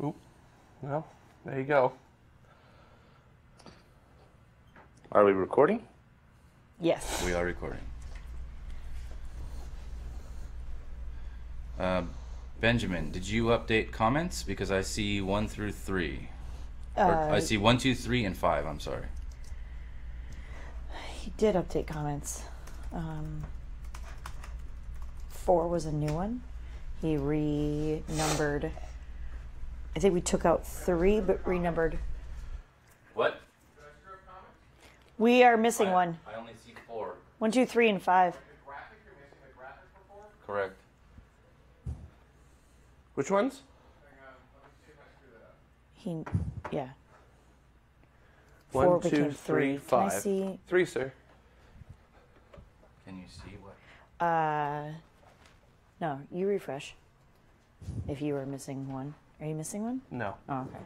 Oop. Well, there you go. Are we recording? Yes. We are recording. Benjamin, did you update comments? Because I see 1 through 3. I see 1, 2, 3, and 5. I'm sorry. He did update comments. 4 was a new one. He renumbered. I think we took out 3, but renumbered. What? We are missing one. I only see 4. 1, 2, 3, and 5. Correct. Which ones? Yeah. 1, 4 2, became 3, 3. 5. Can I see? 3, sir. Can you see what? No, you refresh. If you were missing one. Are you missing one? No. Oh, okay.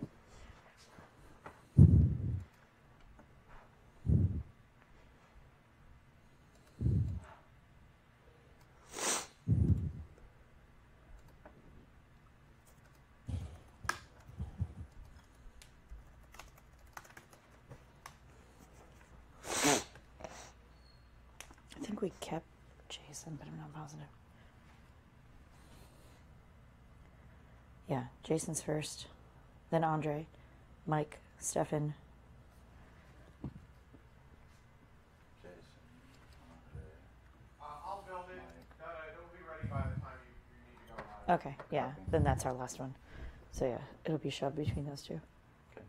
I think we kept Jason, but I'm not positive. Yeah, Jason's first, then Andre, Mike, Stefan. I'll build it. It'll be ready by the time you need to go live. Okay, yeah, then that's our last one. So yeah, it'll be shoved between those two. Okay.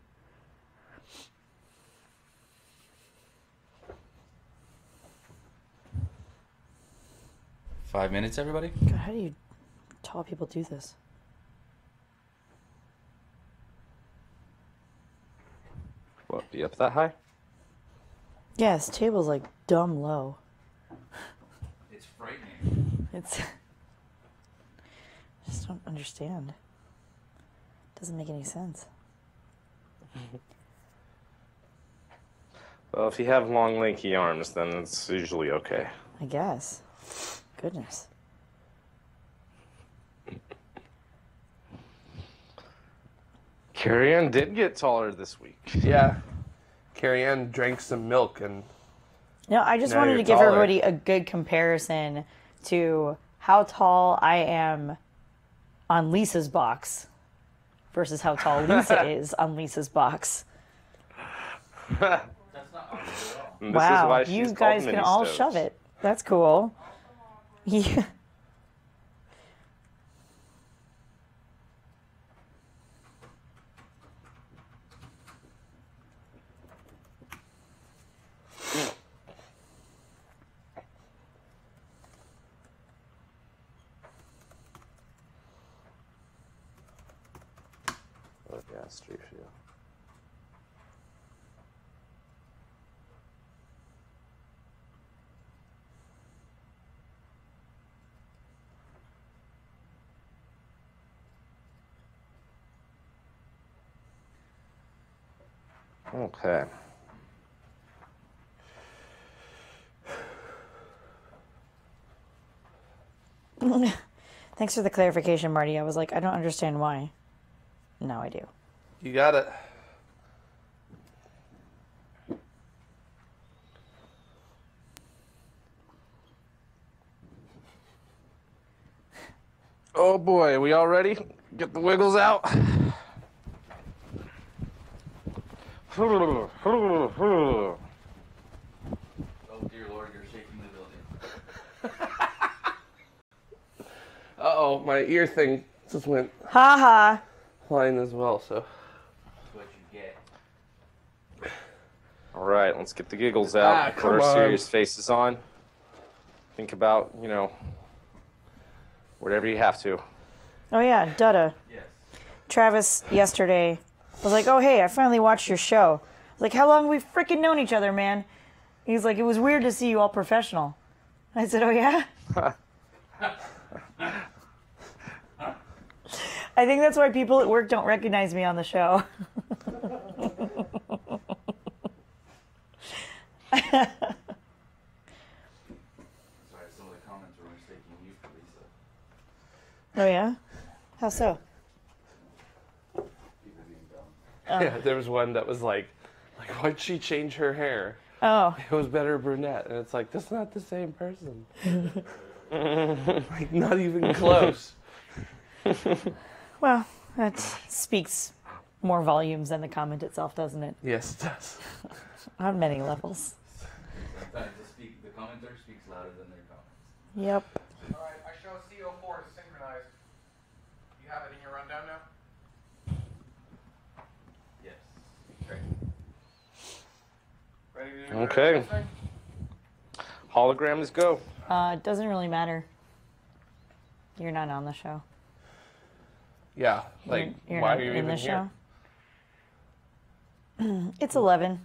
Five minutes, everybody? God, how do you tall people do this? What, be up that high? Yeah, this table's like dumb low. It's frightening. It's... I just don't understand. Doesn't make any sense. Well, if you have long, lanky arms, then it's usually okay. I guess. Goodness. Carrie Ann did get taller this week. Yeah. Carrie Ann drank some milk and... No, I just Now wanted you're to give taller. everybody a good comparison to how tall I am on Lisa's box versus how tall Lisa is on Lisa's box. That's not awkward at all. And this is Wow, why she's you called guys can mini all stoves. shove it. That's cool. Yeah. Oh, yeah, Street View. Okay. Thanks for the clarification, Marty. I was like, I don't understand why. Now I do. You got it. Oh boy, are we all ready? Get the wiggles out. Oh dear Lord, you're shaking the building. Uh-oh, my ear thing just went Ha ha. flying as well, so... That's what you get. All right, let's get the giggles out. Put come our on. serious faces on. Think about, whatever you have to. Oh yeah, Dutta. Yes. Travis yesterday was like, oh hey, I finally watched your show. I was like, how long have we freaking known each other, man? He's like, it was weird to see you all professional. I said, oh yeah? I think that's why people at work don't recognize me on the show. Sorry, some of the comments were mistaking you for Lisa. Oh yeah? How so? Yeah, there was one that was like, why'd she change her hair? Oh. It was better brunette. And it's like, that's not the same person. Like, not even close. Well, that speaks more volumes than the comment itself, doesn't it? Yes, it does. On many levels. Sometimes the commenter speaks louder than their comments. Yep. All right, I show CO4 is synchronized. You have it in your rundown now? Yes. Great. Ready to do Okay. this thing? Holograms go. It doesn't really matter. You're not on the show. Yeah, like, You're why not are you in even the here? show. It's 11.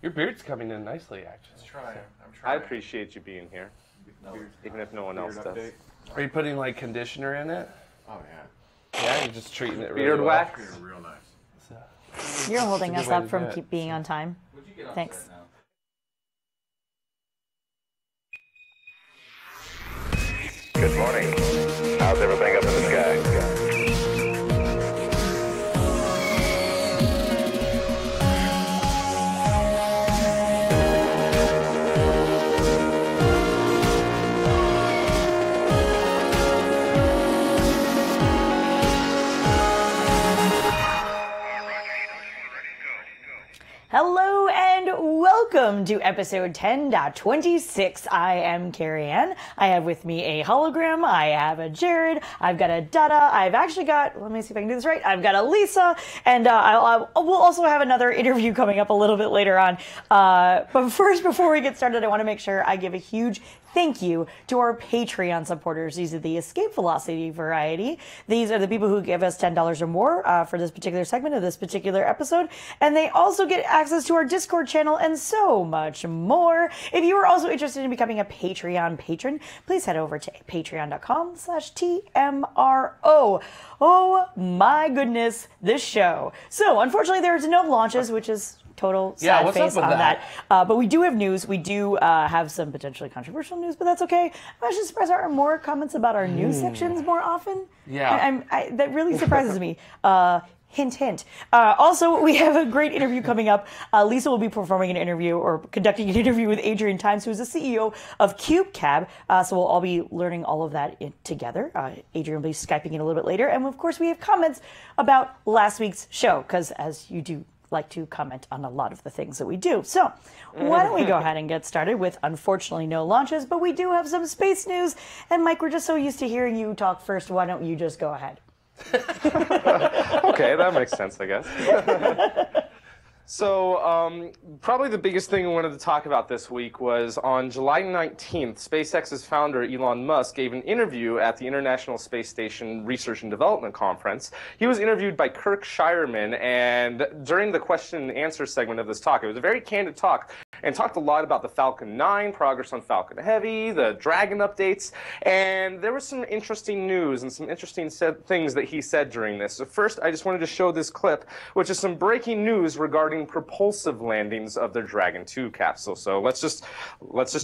Your beard's coming in nicely, actually. I'm trying. I appreciate you being here, even if no one else does. Are you putting, like, conditioner in it? Oh, yeah. Yeah, you're just treating it really Beard well. wax. It's real nice. So, You're holding That's us a good way up to from do it. keep being on time. Would you get upset Thanks. now? Good morning. How's everything up in the sky? Hello and welcome to episode 10.26. I am Carrie Ann. I have with me a hologram. I have a Jared. I've got a Dada. I've actually got, let me see if I can do this right. I've got a Lisa. And we'll also have another interview coming up a little bit later on. But first, before we get started, I want to make sure I give a huge thank you to our Patreon supporters. These are the Escape Velocity variety. These are the people who give us $10 or more for this particular segment of this particular episode. And they also get access to our Discord channel and so much more. If you are also interested in becoming a Patreon patron, please head over to patreon.com/TMRO. Oh my goodness, this show. So unfortunately there's no launches, which is total Yeah, sad what's up face with on that? But we do have news. We do have some potentially controversial news, but that's okay. I'm actually surprised there are more comments about our news sections more often. Yeah. That really surprises me. Hint, hint. Also, we have a great interview coming up. Lisa will be performing an interview or conducting an interview with Adrian Times, who is the CEO of CubeCab. So we'll all be learning all of that together. Adrian will be Skyping in a little bit later. And of course, we have comments about last week's show, because as you do like to comment on a lot of the things that we do. So why don't we go ahead and get started with, unfortunately, no launches, but we do have some space news. And Mike, we're just so used to hearing you talk first. Why don't you just go ahead? Okay, that makes sense, I guess. So, probably the biggest thing we wanted to talk about this week was on July 19th, SpaceX's founder, Elon Musk, gave an interview at the International Space Station Research and Development Conference. He was interviewed by Kirk Shireman, and during the question and answer segment of this talk, it was a very candid talk, and talked a lot about the Falcon 9, progress on Falcon Heavy, the Dragon updates, and there was some interesting news and some interesting things that he said during this. So first, I just wanted to show this clip, which is some breaking news regarding propulsive landings of the Dragon 2 capsule. So let's just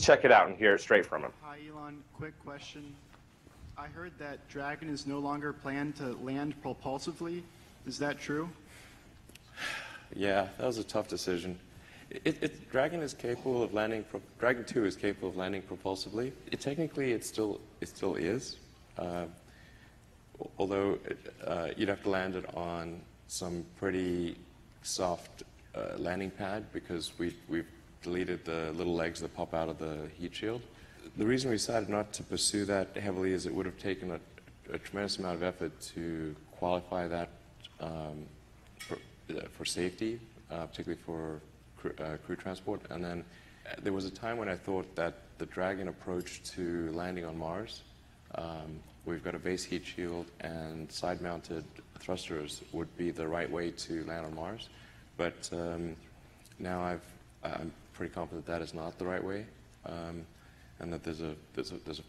check it out and hear it straight from him. Hi, Elon. Quick question. I heard that Dragon is no longer planned to land propulsively. Is that true? Yeah, that was a tough decision. Dragon is capable of landing. Dragon 2 is capable of landing propulsively. Technically, it still is. Although you'd have to land it on some pretty soft landing pad, because we've deleted the little legs that pop out of the heat shield. The reason we decided not to pursue that heavily is it would have taken a tremendous amount of effort to qualify that for safety, particularly for crew transport. And then there was a time when I thought that the Dragon approach to landing on Mars, we've got a base heat shield and side-mounted thrusters, would be the right way to land on Mars. But now I'm pretty confident that is not the right way, and that there's a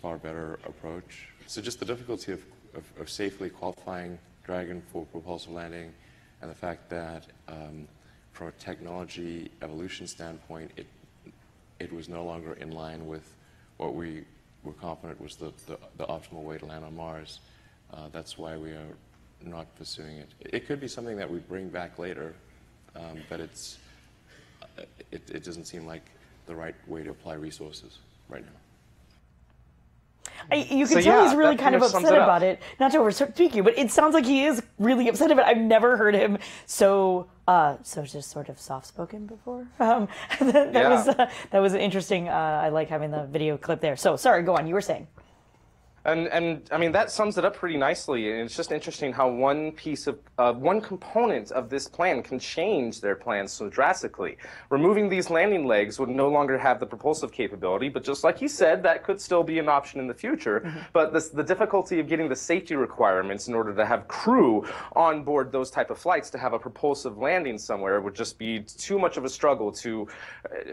far better approach. So just the difficulty of safely qualifying Dragon for propulsive landing, and the fact that from a technology evolution standpoint, it was no longer in line with what we were confident was the optimal way to land on Mars. That's why we are not pursuing it. It could be something that we bring back later, but it doesn't seem like the right way to apply resources right now. You can tell he's really kind of upset about it. Not to overspeak you, but it sounds like he is really upset about it. I've never heard him so just sort of soft-spoken before. That was interesting. I like having the video clip there. So, sorry, go on. You were saying. And I mean, that sums it up pretty nicely. And it's just interesting how one component of this plan can change their plans so drastically. Removing these landing legs would no longer have the propulsive capability, but just like he said, that could still be an option in the future. Mm-hmm. But the difficulty of getting the safety requirements in order to have crew on board those type of flights to have a propulsive landing somewhere would just be too much of a struggle to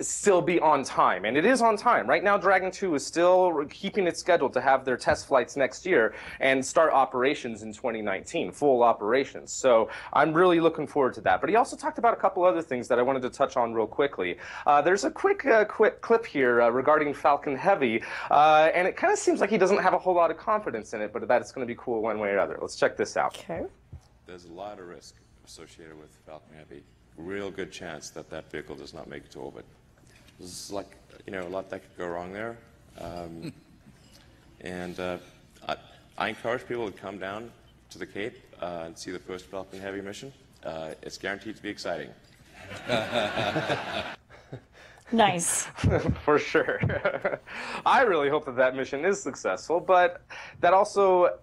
still be on time. And it is on time. Right now, Dragon 2 is still keeping its schedule to have their test flights next year and start operations in 2019, full operations. So I'm really looking forward to that. But he also talked about a couple other things that I wanted to touch on real quickly. There's a quick clip here regarding Falcon Heavy, and it kind of seems like he doesn't have a whole lot of confidence in it, but that it's going to be cool one way or other. Let's check this out. Okay. There's a lot of risk associated with Falcon Heavy. Real good chance that that vehicle does not make it to orbit. There's like, a lot that could go wrong there. And I encourage people to come down to the Cape and see the first Falcon Heavy mission. It's guaranteed to be exciting. Nice. For sure. I really hope that mission is successful, but that also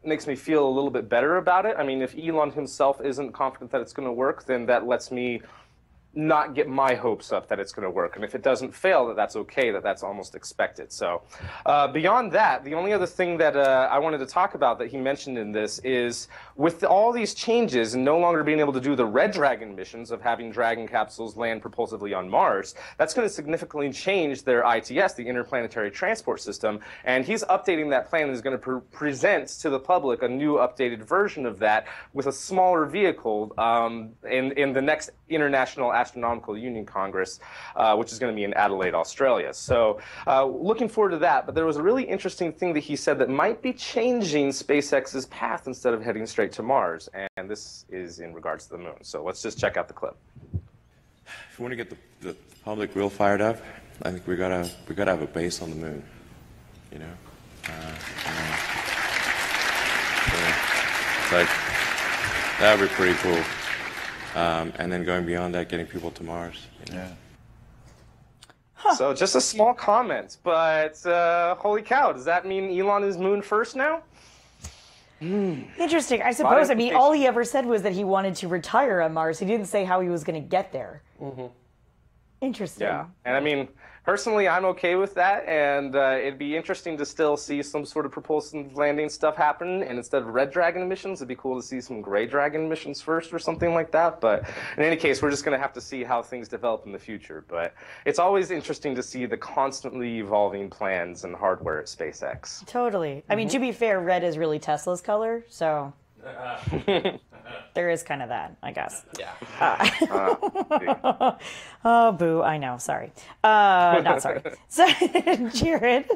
makes me feel a little bit better about it. I mean, if Elon himself isn't confident that it's going to work, then that lets me not get my hopes up that it's going to work. And if it doesn't fail, that's okay, that's almost expected. So beyond that, the only other thing that I wanted to talk about that he mentioned in this is with all these changes and no longer being able to do the Red Dragon missions of having Dragon capsules land propulsively on Mars, that's going to significantly change their ITS, the Interplanetary Transport System, and he's updating that plan and is going to present to the public a new updated version of that with a smaller vehicle in the next International Astronomical Union Congress, which is going to be in Adelaide, Australia. So looking forward to that. But there was a really interesting thing that he said that might be changing SpaceX's path instead of heading straight to Mars. And this is in regards to the moon. So let's just check out the clip. If we want to get the public real fired up, I think we gotta have a base on the moon. So it's like that would be pretty cool. And then going beyond that, getting people to Mars. Yeah. So just a small comment, but holy cow, does that mean Elon is moon first now? Interesting. I suppose. I mean, all he ever said was that he wanted to retire on Mars. He didn't say how he was going to get there. Mm-hmm. Interesting. Yeah, and I mean, personally, I'm okay with that, and it'd be interesting to still see some sort of propulsive landing stuff happen, and instead of Red Dragon missions, it'd be cool to see some Gray Dragon missions first or something like that, but in any case, we're just going to have to see how things develop in the future, but it's always interesting to see the constantly evolving plans and hardware at SpaceX. Totally. I mean, to be fair, red is really Tesla's color, so... There is kind of that, I guess. Yeah. Oh, boo. I know. Sorry. Not sorry. So, Jared,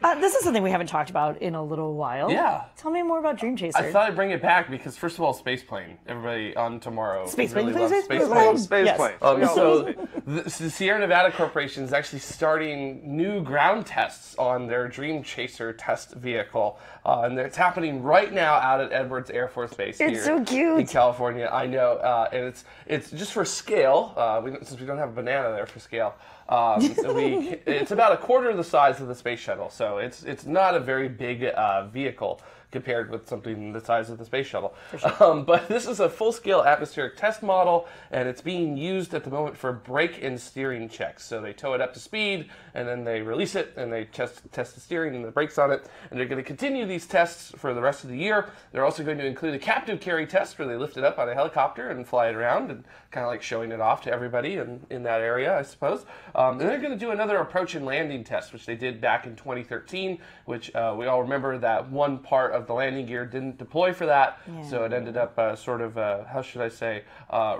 this is something we haven't talked about in a little while. Yeah. Tell me more about Dream Chaser. I thought I'd bring it back because, first of all, space plane. Everybody on tomorrow Space really plane, loves space space plane. planes. Space Yes. plane. So the Sierra Nevada Corporation is actually starting new ground tests on their Dream Chaser test vehicle. And it's happening right now out at Edwards Air Force Base It's here so cute. in California. I know. And it's just for scale. Since we don't have a banana there for scale. It's about a quarter of the size of the space shuttle. So it's not a very big vehicle compared with something the size of the space shuttle. Sure. But this is a full-scale atmospheric test model, and it's being used at the moment for brake and steering checks. So they tow it up to speed, and then they release it, and they test the steering and the brakes on it. And they're going to continue these tests for the rest of the year. They're also going to include a captive carry test where they lift it up on a helicopter and fly it around, and kind of like showing it off to everybody in that area, I suppose. And they're going to do another approach and landing test, which they did back in 2013, which we all remember that one part of the landing gear didn't deploy for that, so it ended up how should I say,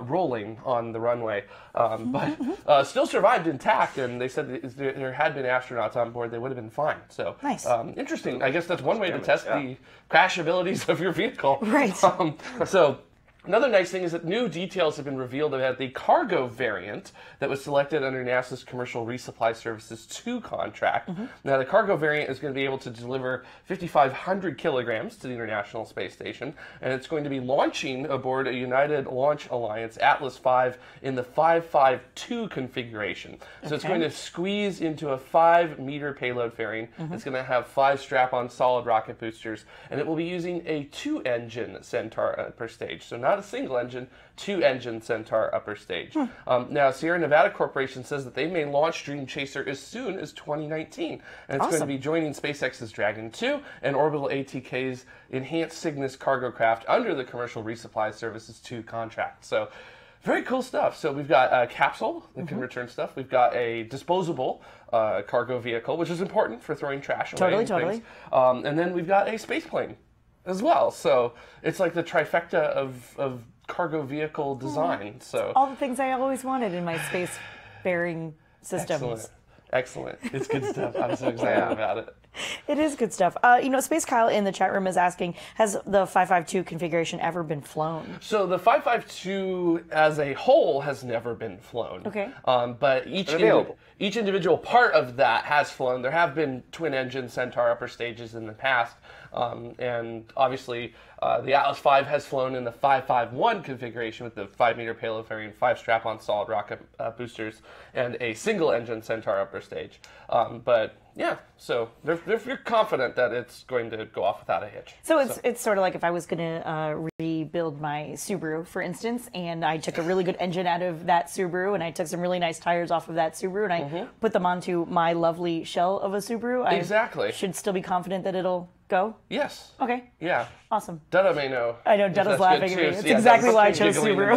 rolling on the runway. But still survived intact, and they said that if there had been astronauts on board, they would have been fine. So nice. Interesting. I guess that's one way to test the crash abilities of your vehicle. Right. So Another nice thing is that new details have been revealed about the cargo variant that was selected under NASA's Commercial Resupply Services 2 contract. Now, the cargo variant is going to be able to deliver 5,500 kilograms to the International Space Station, and it's going to be launching aboard a United Launch Alliance Atlas V in the 552 configuration. So it's going to squeeze into a 5-meter payload fairing. It's going to have 5 strap-on solid rocket boosters, and it will be using a 2-engine Centaur upper stage. So not a single engine, 2-engine Centaur upper stage. Now, Sierra Nevada Corporation says that they may launch Dream Chaser as soon as 2019. And it's going to be joining SpaceX's Dragon 2 and Orbital ATK's Enhanced Cygnus cargo craft under the Commercial Resupply Services 2 contract. So, very cool stuff. So we've got a capsule that can return stuff. We've got a disposable cargo vehicle, which is important for throwing trash away. Totally. And then we've got a space plane as well. So it's like the trifecta of cargo vehicle design. So all the things I always wanted in my space-bearing systems. Excellent. It's good stuff. I'm so excited about it. It is good stuff. Space Kyle in the chat room is asking, has the 552 configuration ever been flown? So the 552 as a whole has never been flown. Okay. But each individual part of that has flown. There have been twin-engine Centaur upper stages in the past. And obviously, the Atlas V has flown in the 551 configuration with the 5-meter payload fairing, 5 strap-on solid rocket boosters, and a single-engine Centaur upper stage. But yeah, so you're confident that it's going to go off without a hitch. So it's sort of like if I was going to rebuild my Subaru, for instance, and I took a really good engine out of that Subaru, and I took some really nice tires off of that Subaru, and I put them onto my lovely shell of a Subaru. Exactly. I should still be confident that it'll go? Yes. Okay. Yeah. Awesome. Dutta may know. I know, Dutta's laughing at me. It's Yeah, exactly why I chose Subaru.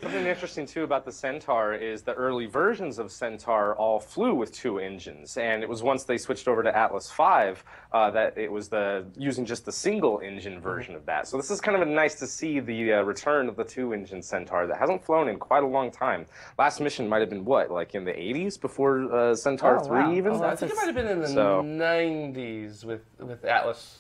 Something interesting too about the Centaur is the early versions of Centaur all flew with 2 engines, and it was once they switched over to Atlas V that it was using just the single engine version of that. So this is kind of nice to see the return of the 2-engine Centaur that hasn't flown in quite a long time. Last mission might have been what, like in the 80s before Centaur 3 even? I think it might have been in the 90s with Atlas.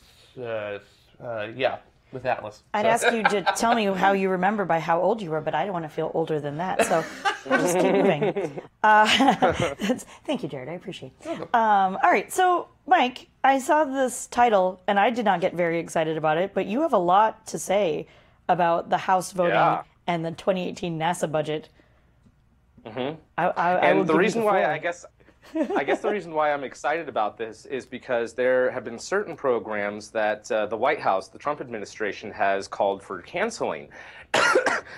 With Atlas. I'd ask you to tell me how you remember by how old you were, but I don't want to feel older than that, so we'll just keep moving. Thank you, Jared. I appreciate it. All right, so Mike, I saw this title, and I did not get very excited about it, but you have a lot to say about the House voting and the 2018 NASA budget. And the reason why, I guess the reason why I'm excited about this is because there have been certain programs that the White House, the Trump administration, has called for canceling.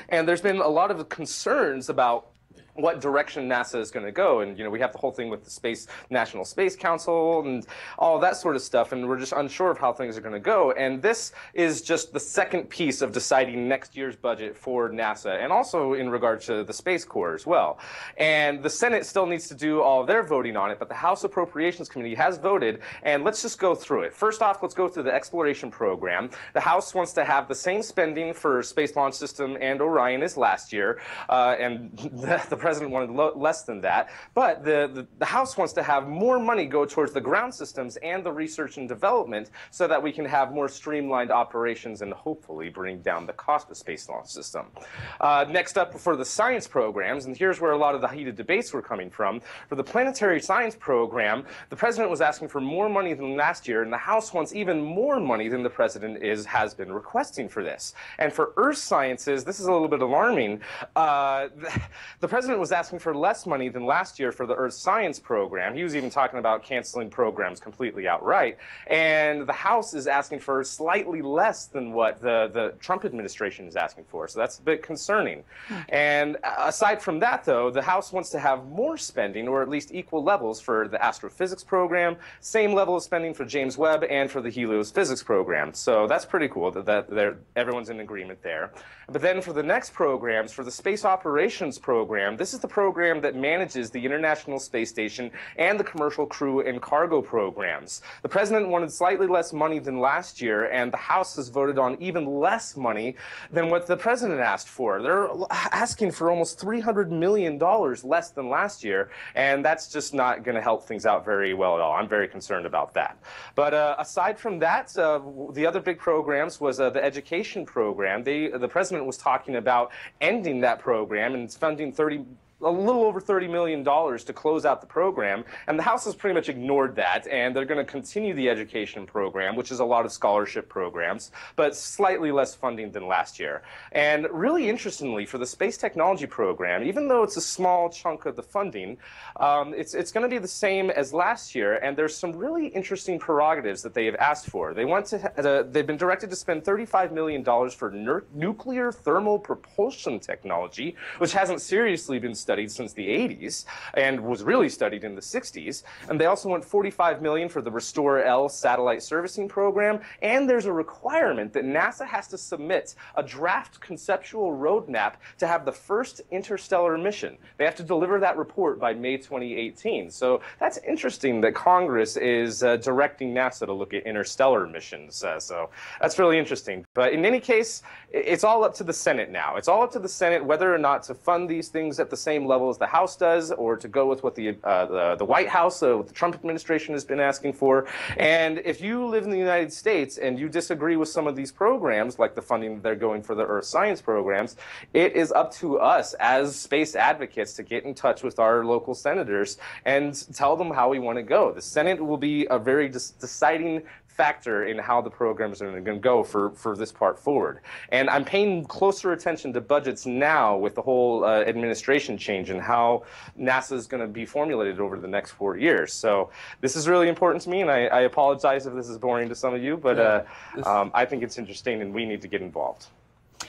And there's been a lot of concerns about what direction NASA is going to go. And, we have the whole thing with the National Space Council and all that sort of stuff, and we're just unsure of how things are going to go. And this is just the second piece of deciding next year's budget for NASA, and also in regard to the Space Corps as well. And the Senate still needs to do all of their voting on it, but the House Appropriations Committee has voted, and let's just go through it. First off, let's go through the exploration program. The House wants to have the same spending for Space Launch System and Orion as last year, and the president wanted less than that, but the House wants to have more money go towards the ground systems and the research and development so that we can have more streamlined operations and hopefully bring down the cost of Space Launch System. Next up, for the science programs, and here's where a lot of the heated debates were coming from. For the planetary science program, the president was asking for more money than last year, and the House wants even more money than the president has been requesting for this. And for Earth sciences, this is a little bit alarming. The president was asking for less money than last year for the Earth Science program. He was even talking about canceling programs completely outright. And the House is asking for slightly less than what the Trump administration is asking for. So that's a bit concerning. And aside from that, though, the House wants to have more spending, or at least equal levels, for the astrophysics program, same level of spending for James Webb and for the Helios physics program. So that's pretty cool that everyone's in agreement there. But then for the next programs, for the space operations program, This is the program that manages the International Space Station and the commercial crew and cargo programs. The president wanted slightly less money than last year, and the House has voted on even less money than what the president asked for. They're asking for almost $300 million less than last year, and that's just not going to help things out very well at all. I'm very concerned about that. But aside from that, the other big programs was the education program. The president was talking about ending that program and funding a little over $30 million to close out the program, and the House has pretty much ignored that, and they're going to continue the education program, which is a lot of scholarship programs, but slightly less funding than last year. And really interestingly, for the space technology program, even though it's a small chunk of the funding, it's going to be the same as last year, and there's some really interesting prerogatives that they have asked for. They've been directed to spend $35 million for nuclear thermal propulsion technology, which hasn't seriously been studied since the 80s and was really studied in the 60s. And they also want $45 million for the Restore-L satellite servicing program. And there's a requirement that NASA has to submit a draft conceptual roadmap to have the first interstellar mission. They have to deliver that report by May 2018. So that's interesting that Congress is directing NASA to look at interstellar missions. So that's really interesting. But in any case, it's all up to the Senate now. It's all up to the Senate whether or not to fund these things at the same level as the House does, or to go with what the White House, what the Trump administration has been asking for. And if you live in the United States and you disagree with some of these programs, like the funding that they're going for the Earth science programs, it is up to us as space advocates to get in touch with our local senators and tell them how we want to go. The Senate will be a very deciding factor in how the programs are going to go for this part forward. And I'm paying closer attention to budgets now with the whole administration change and how NASA is going to be formulated over the next 4 years. So this is really important to me, and I apologize if this is boring to some of you, but I think it's interesting and we need to get involved.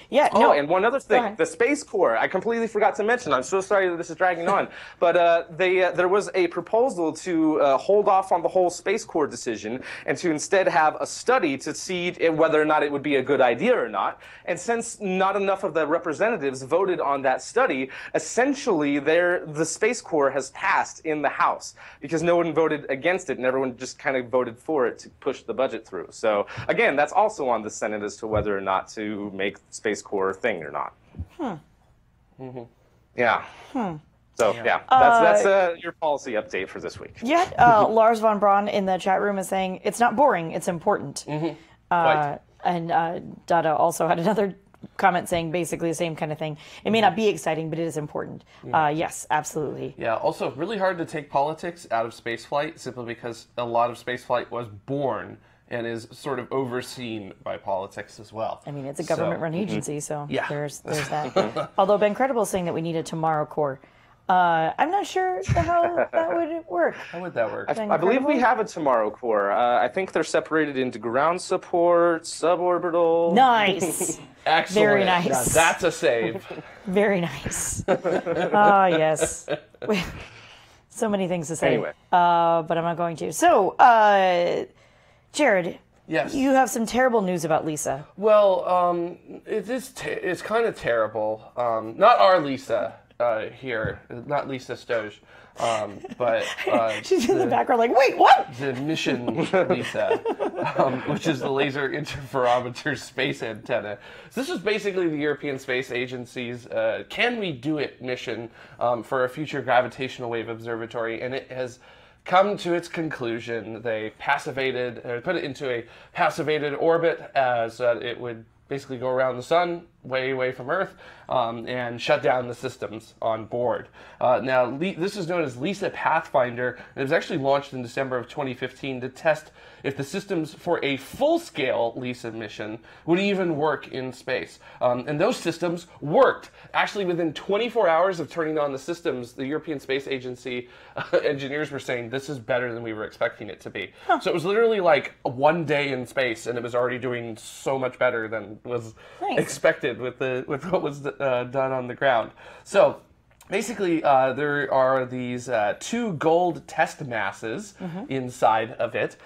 Yeah. Oh, no. and one other thing, the Space Corps, I completely forgot to mention. I'm so sorry that this is dragging on, but there was a proposal to hold off on the whole Space Corps decision and to instead have a study to see whether or not it would be a good idea or not. And since not enough of the representatives voted on that study, essentially the Space Corps has passed in the House because no one voted against it and everyone just kind of voted for it to push the budget through. So again, that's also on the Senate as to whether or not to make Space Corps a thing or not. Yeah. So yeah, that's your policy update for this week. Yeah, Lars von Braun in the chat room is saying it's not boring, it's important. Right. And Dada also had another comment saying basically the same kind of thing. It may not be exciting, but it is important. Yes, absolutely. Yeah, also really hard to take politics out of spaceflight simply because a lot of spaceflight was born and is sort of overseen by politics as well. I mean, it's a government-run agency, so yeah. there's that. Although Ben Credible is saying that we need a TMRO Corps. I'm not sure how that would work. How would that work? I believe we have a TMRO Corps. I think they're separated into ground support, suborbital. Nice. Excellent. Very nice. Now that's a save. Very nice. Ah, yes. So many things to say. Anyway. But I'm not going to. So, Jared. Yes. You have some terrible news about Lisa. Well, it's kind of terrible. Not our Lisa here, not Lisa Stoge, but she's in the background like, wait, what? The mission Lisa, which is the Laser Interferometer Space Antenna. So this is basically the European Space Agency's "Can We Do It" mission for a future gravitational wave observatory, and it has come to its conclusion. They put it into a passivated orbit as it would basically go around the sun, way away from Earth, and shut down the systems on board. Now, this is known as Lisa Pathfinder, and it was actually launched in December of 2015 to test if the systems for a full-scale Lisa mission would even work in space. And those systems worked. Actually, within 24 hours of turning on the systems, the European Space Agency engineers were saying, this is better than we were expecting it to be. Huh. So it was literally like 1 day in space, and it was already doing so much better than was expected with what was done on the ground. So Basically, there are these 2 gold test masses inside of it.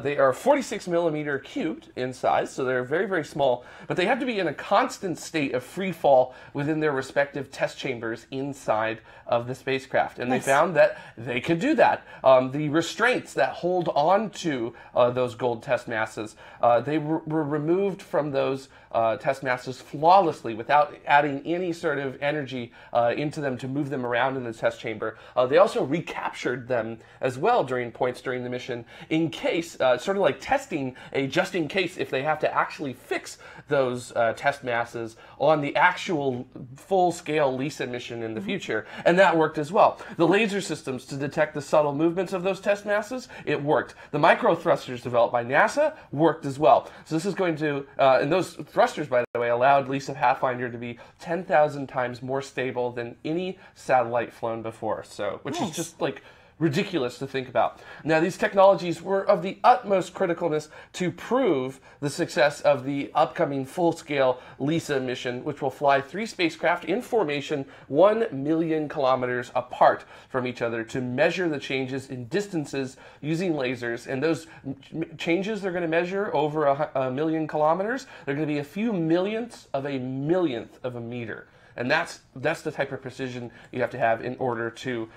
They are 46 millimeter cubed in size, so they're very, very small, but they have to be in a constant state of free fall within their respective test chambers inside of the spacecraft. And they found that they could do that. The restraints that hold on to those gold test masses, they were removed from those test masses flawlessly without adding any sort of energy into them to move them around in the test chamber. They also recaptured them as well during points during the mission in case, sort of like testing a just in case if they have to actually fix those test masses on the actual full-scale LISA mission in the future. And that worked as well. The laser systems to detect the subtle movements of those test masses, it worked. The micro thrusters developed by NASA worked as well. So this is going to, and those thrusters, by the way, allowed LISA Pathfinder to be 10,000 times more stable than any satellite flown before. So, which is just like ridiculous to think about. Now, these technologies were of the utmost criticalness to prove the success of the upcoming full-scale LISA mission, which will fly 3 spacecraft in formation 1 million kilometers apart from each other to measure the changes in distances using lasers. And those changes they're going to measure over a million kilometers, they're going to be a few millionths of a meter. And that's the type of precision you have to have in order to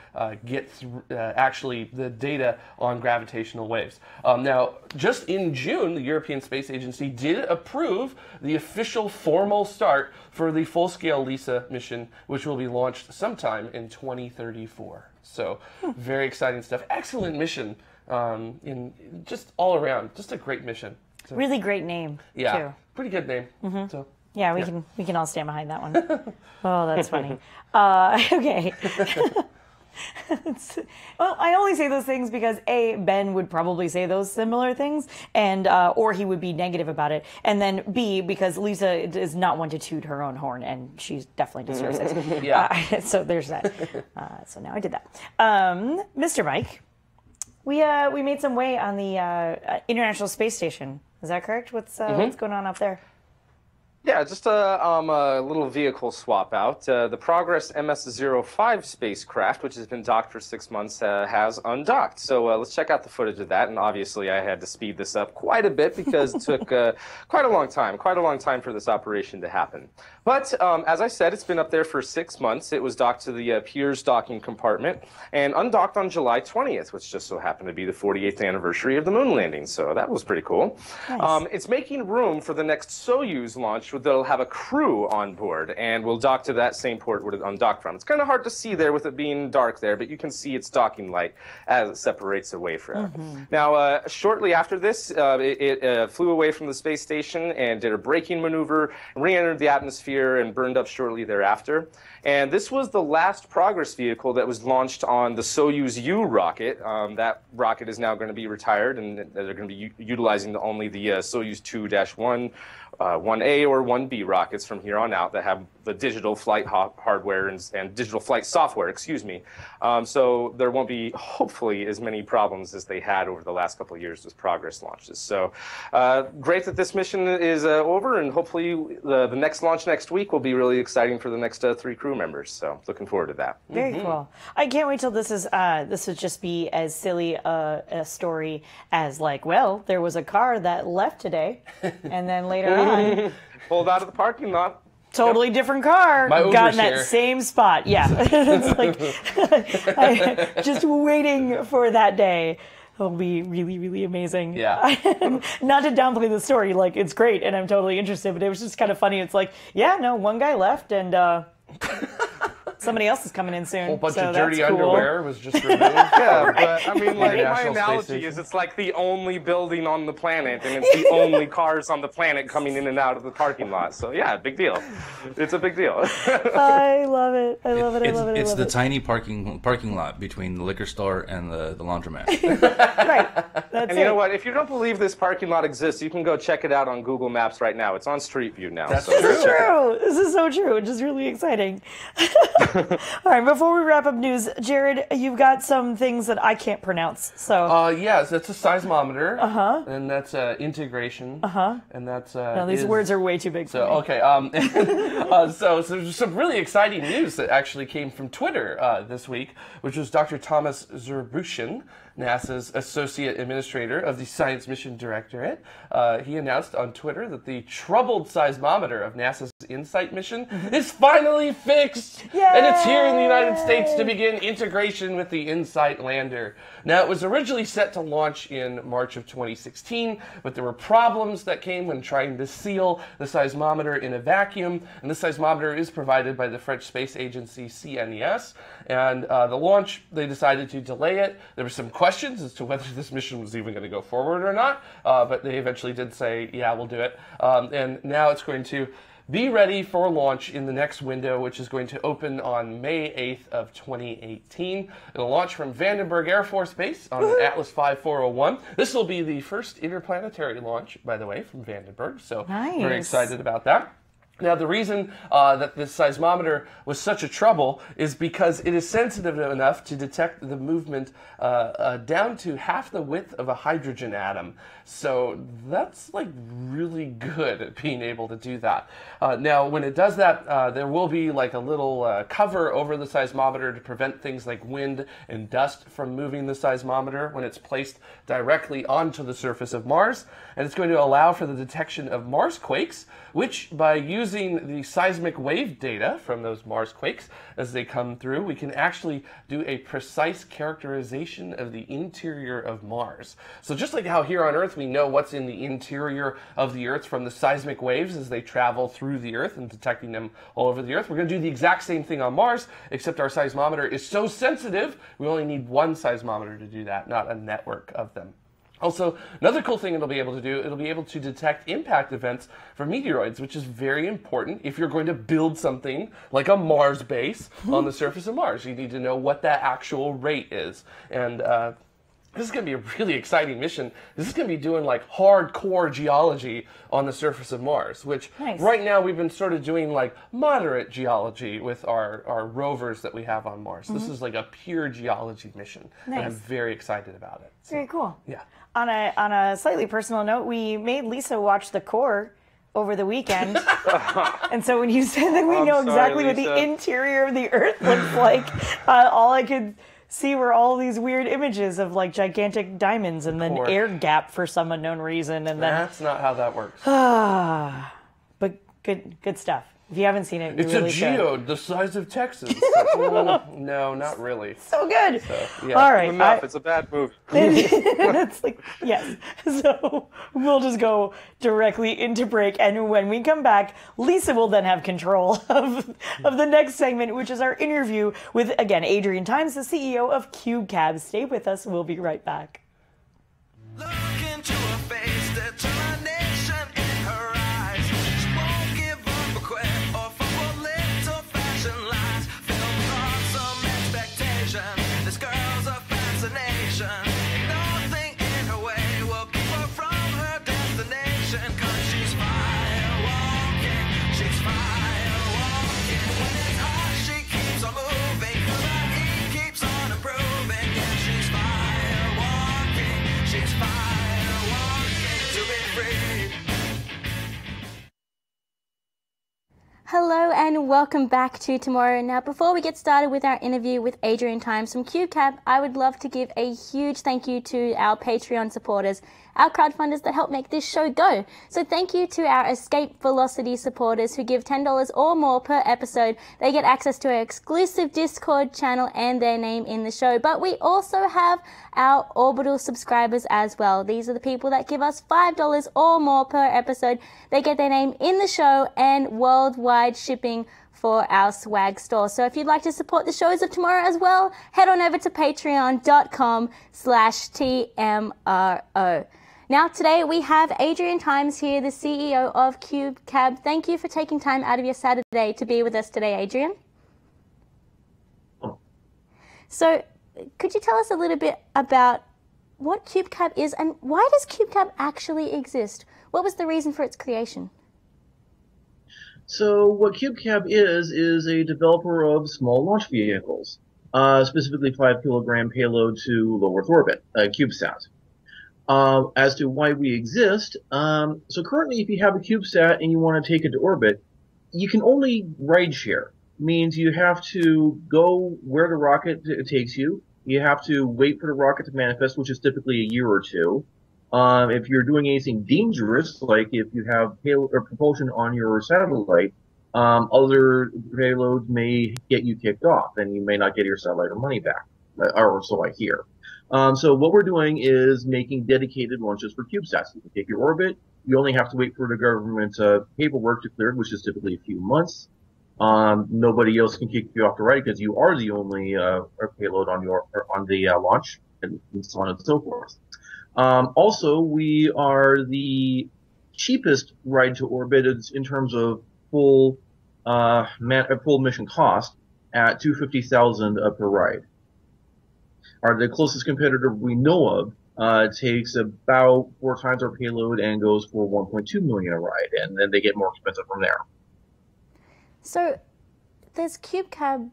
get actually the data on gravitational waves. Now, just in June, the European Space Agency did approve the official formal start for the full-scale LISA mission, which will be launched sometime in 2034. So, very exciting stuff. Excellent mission, in just all around, just a great mission. So, Really great name, too. Pretty good name. So. Yeah, we can all stand behind that one. Oh, that's funny. Okay. Well, I only say those things because A, Ben would probably say those similar things, and or he would be negative about it, and then B, because Lisa is not one to toot her own horn, and she definitely deserves it. Yeah. So there's that. So now I did that. Mr. Mike, we made some way on the International Space Station. Is that correct? What's going on up there? Yeah, just a little vehicle swap out. The Progress MS-05 spacecraft, which has been docked for 6 months, has undocked. So let's check out the footage of that. And obviously, I had to speed this up quite a bit because it took quite a long time for this operation to happen. But as I said, it's been up there for 6 months. It was docked to the Piers docking compartment and undocked on July 20th, which just so happened to be the 48th anniversary of the moon landing. So that was pretty cool. Nice. It's making room for the next Soyuz launch that'll have a crew on board, and we'll dock to that same port where it undocked from. It's kind of hard to see there with it being dark there, but you can see its docking light as it separates away from it. Now, shortly after this, it flew away from the space station and did a braking maneuver, re-entered the atmosphere, and burned up shortly thereafter. And this was the last Progress vehicle that was launched on the Soyuz U rocket. That rocket is now going to be retired, and they're going to be utilizing only the Soyuz 2-1, 1A or 1B rockets from here on out that have the digital flight hardware and digital flight software, excuse me. So there won't be, hopefully, as many problems as they had over the last couple of years with Progress launches. So great that this mission is over, and hopefully the next launch next week will be really exciting for the next 3 crew members. So looking forward to that. Very cool. I can't wait till this would just be as silly a story as like, well, there was a car that left today, and then later on pulled out of the parking lot. Totally different car. Got in that same spot. Yeah. It's like just waiting for that day. It'll be really, really amazing. Yeah. Not to downplay the story, like it's great and I'm totally interested, but it was just kind of funny. It's like, yeah, no, one guy left and somebody else is coming in soon. A whole bunch so of dirty that's cool. underwear was just removed. Yeah, but I mean, like, my International Space analogy Station. is it's like the only building on the planet, and it's the only cars on the planet coming in and out of the parking lot. So yeah, big deal. It's a big deal. I love it. I love it. I love it. It's the tiny parking lot between the liquor store and the laundromat. Right. That's And you know what? If you don't believe this parking lot exists, you can go check it out on Google Maps right now. It's on Street View now. That's so true. This is true. This is so true. Which is really exciting. All right, before we wrap up news, Jared, you've got some things that I can't pronounce. So yes, that's a seismometer. And that's integration. And that's no, these words are way too big for me. Okay. So there's some really exciting news that actually came from Twitter this week, which was Dr. Thomas Zerbushin, NASA's Associate Administrator of the Science Mission Directorate. He announced on Twitter that the troubled seismometer of NASA's InSight mission is finally fixed! Yay! And it's here in the United States to begin integration with the InSight lander. Now, it was originally set to launch in March of 2016, but there were problems that came when trying to seal the seismometer in a vacuum, and the seismometer is provided by the French space agency CNES. And the launch, they decided to delay it. There were some questions as to whether this mission was even going to go forward or not, but they eventually did say, yeah, we'll do it. And now it's going to be ready for launch in the next window, which is going to open on May 8th of 2018. It'll launch from Vandenberg Air Force Base on an Atlas V 401. This will be the first interplanetary launch, by the way, from Vandenberg, so very excited about that. Now, the reason that this seismometer was such a trouble is because it is sensitive enough to detect the movement down to half the width of a hydrogen atom. So that's like really good at being able to do that. Now, when it does that, there will be like a little cover over the seismometer to prevent things like wind and dust from moving the seismometer when it's placed directly onto the surface of Mars. And it's going to allow for the detection of Mars quakes, which by using the seismic wave data from those Mars quakes as they come through, we can actually do a precise characterization of the interior of Mars. So just like how here on Earth we know what's in the interior of the Earth from the seismic waves as they travel through the Earth and detecting them all over the Earth, we're going to do the exact same thing on Mars, except our seismometer is so sensitive, we only need one seismometer to do that, not a network of them. Also, another cool thing it'll be able to do, it'll be able to detect impact events from meteoroids, which is very important if you're going to build something like a Mars base on the surface of Mars. You need to know what that actual rate is. And this is going to be a really exciting mission. This is going to be doing like hardcore geology on the surface of Mars, which right now we've been sort of doing like moderate geology with our rovers that we have on Mars. This is like a pure geology mission, and I'm very excited about it. So, very cool. Yeah. On a slightly personal note, we made Lisa watch The Core over the weekend. And so when you said that we know exactly what the interior of the Earth looks like, all I could see were all these weird images of like gigantic diamonds and then air gap for some unknown reason. And then that's not how that works. But good stuff. If you haven't seen it, you it's really a geode the size of Texas. No, not really. So good. So, yeah. All right. Enough. It's a bad movie. It's like, yes. So we'll just go directly into break. And when we come back, Lisa will then have control of the next segment, which is our interview with, again, Adrian Times, the CEO of CubeCab. Stay with us. We'll be right back. Look into her face, determination in her eyes. She won't give up or quit or fall for little fashion lies. Filled with awesome expectation, this girl's a fascination. Nothing in her way will keep her from her destination. 'Cause she's fire walking, she's fire walking. When it's hot, she keeps on moving, 'cause her heat keeps on improving. Yeah, she's fire walking, she's fire walking to be free. Hello and welcome back to TMRO. Now, before we get started with our interview with Adrian Times from CubeCab, I would love to give a huge thank you to our Patreon supporters, our crowdfunders that help make this show go. So thank you to our Escape Velocity supporters who give $10 or more per episode. They get access to our exclusive Discord channel and their name in the show. But we also have our Orbital subscribers as well. These are the people that give us $5 or more per episode. They get their name in the show and worldwide shipping for our swag store. So if you'd like to support the shows of tomorrow as well, head on over to patreon.com/TMRO. Now today we have Adrian Times here, the CEO of CubeCab. Thank you for taking time out of your Saturday to be with us today, Adrian. So could you tell us a little bit about what CubeCab is and why does CubeCab actually exist? What was the reason for its creation? So what CubeCab is a developer of small launch vehicles, specifically 5 kilogram payload to low Earth orbit, CubeSat. As to why we exist, so currently if you have a CubeSat and you want to take it to orbit, you can only ride share. Means you have to go where the rocket takes you. You have to wait for the rocket to manifest, which is typically a year or two. If you're doing anything dangerous, like if you have payload or propulsion on your satellite, other payloads may get you kicked off, and you may not get your satellite or money back, or so I hear. So what we're doing is making dedicated launches for CubeSats. You can take your orbit. You only have to wait for the government paperwork to clear, which is typically a few months. Nobody else can kick you off the ride because you are the only payload on the launch, and so on and so forth. Also, we are the cheapest ride to orbit in terms of full mission cost at $250,000 per ride. The closest competitor we know of takes about 4 times our payload and goes for $1.2 million a ride, and then they get more expensive from there. So there's CubeCab.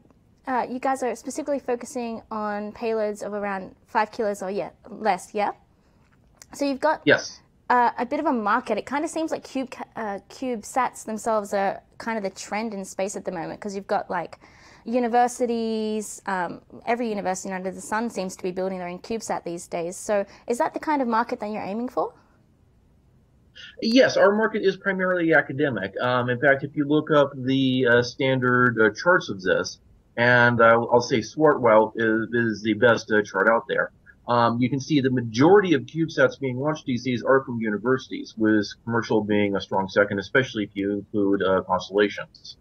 You guys are specifically focusing on payloads of around 5 kilos or less, yeah? So you've got a bit of a market. It kind of seems like CubeSats themselves are kind of the trend in space at the moment, because you've got like universities, every university under the sun seems to be building their own CubeSat these days. So is that the kind of market that you're aiming for? Yes, our market is primarily academic. In fact, if you look up the standard charts of this, and I'll say Swartwell is the best chart out there. You can see the majority of CubeSats being launched these days are from universities, with commercial being a strong second, especially if you include constellations.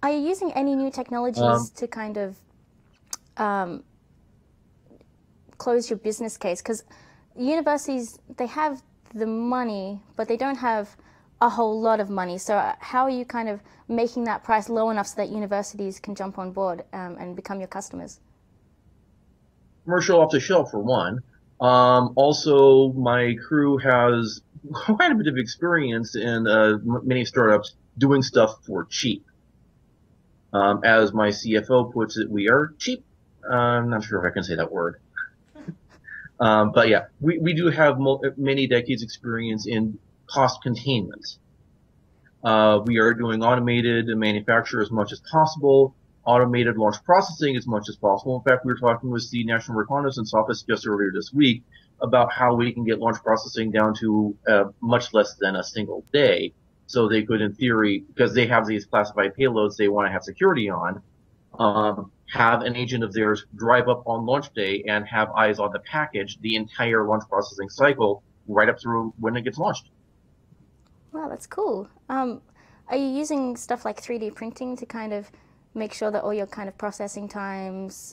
Are you using any new technologies to kind of close your business case? Because universities, they have the money, but they don't have a whole lot of money. So how are you kind of making that price low enough so that universities can jump on board and become your customers? Commercial off the shelf, for one. Also, my crew has quite a bit of experience in many startups doing stuff for cheap. As my CFO puts it, we are cheap. I'm not sure if I can say that word. But yeah, we do have many decades experience in cost containment. We are doing automated manufacture as much as possible, automated launch processing as much as possible. In fact, we were talking with the National Reconnaissance Office just earlier this week about how we can get launch processing down to much less than a single day. So they could, in theory, because they have these classified payloads they want to have security on, have an agent of theirs drive up on launch day and have eyes on the package the entire launch processing cycle right up through when it gets launched. Wow, that's cool. Are you using stuff like 3D printing to kind of make sure that all your kind of processing times,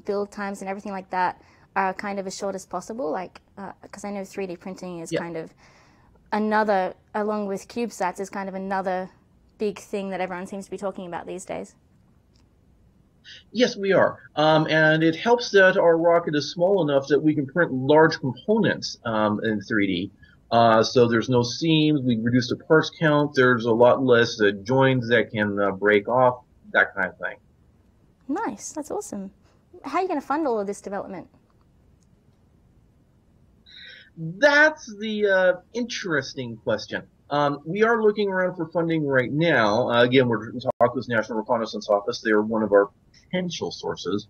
build times and everything like that are kind of as short as possible? Like, because I know 3D printing is kind of another, along with CubeSats, is kind of another big thing that everyone seems to be talking about these days. Yes, we are. And it helps that our rocket is small enough that we can print large components in 3D. So there's no seams. We reduce the parts count. There's a lot less joins that can break off, that kind of thing. Nice. That's awesome. How are you going to fund all of this development? That's the interesting question. We are looking around for funding right now. Again, we're talking with the National Reconnaissance Office. They are one of our potential sources.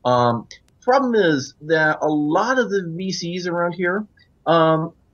Problem is that a lot of the VCs around here,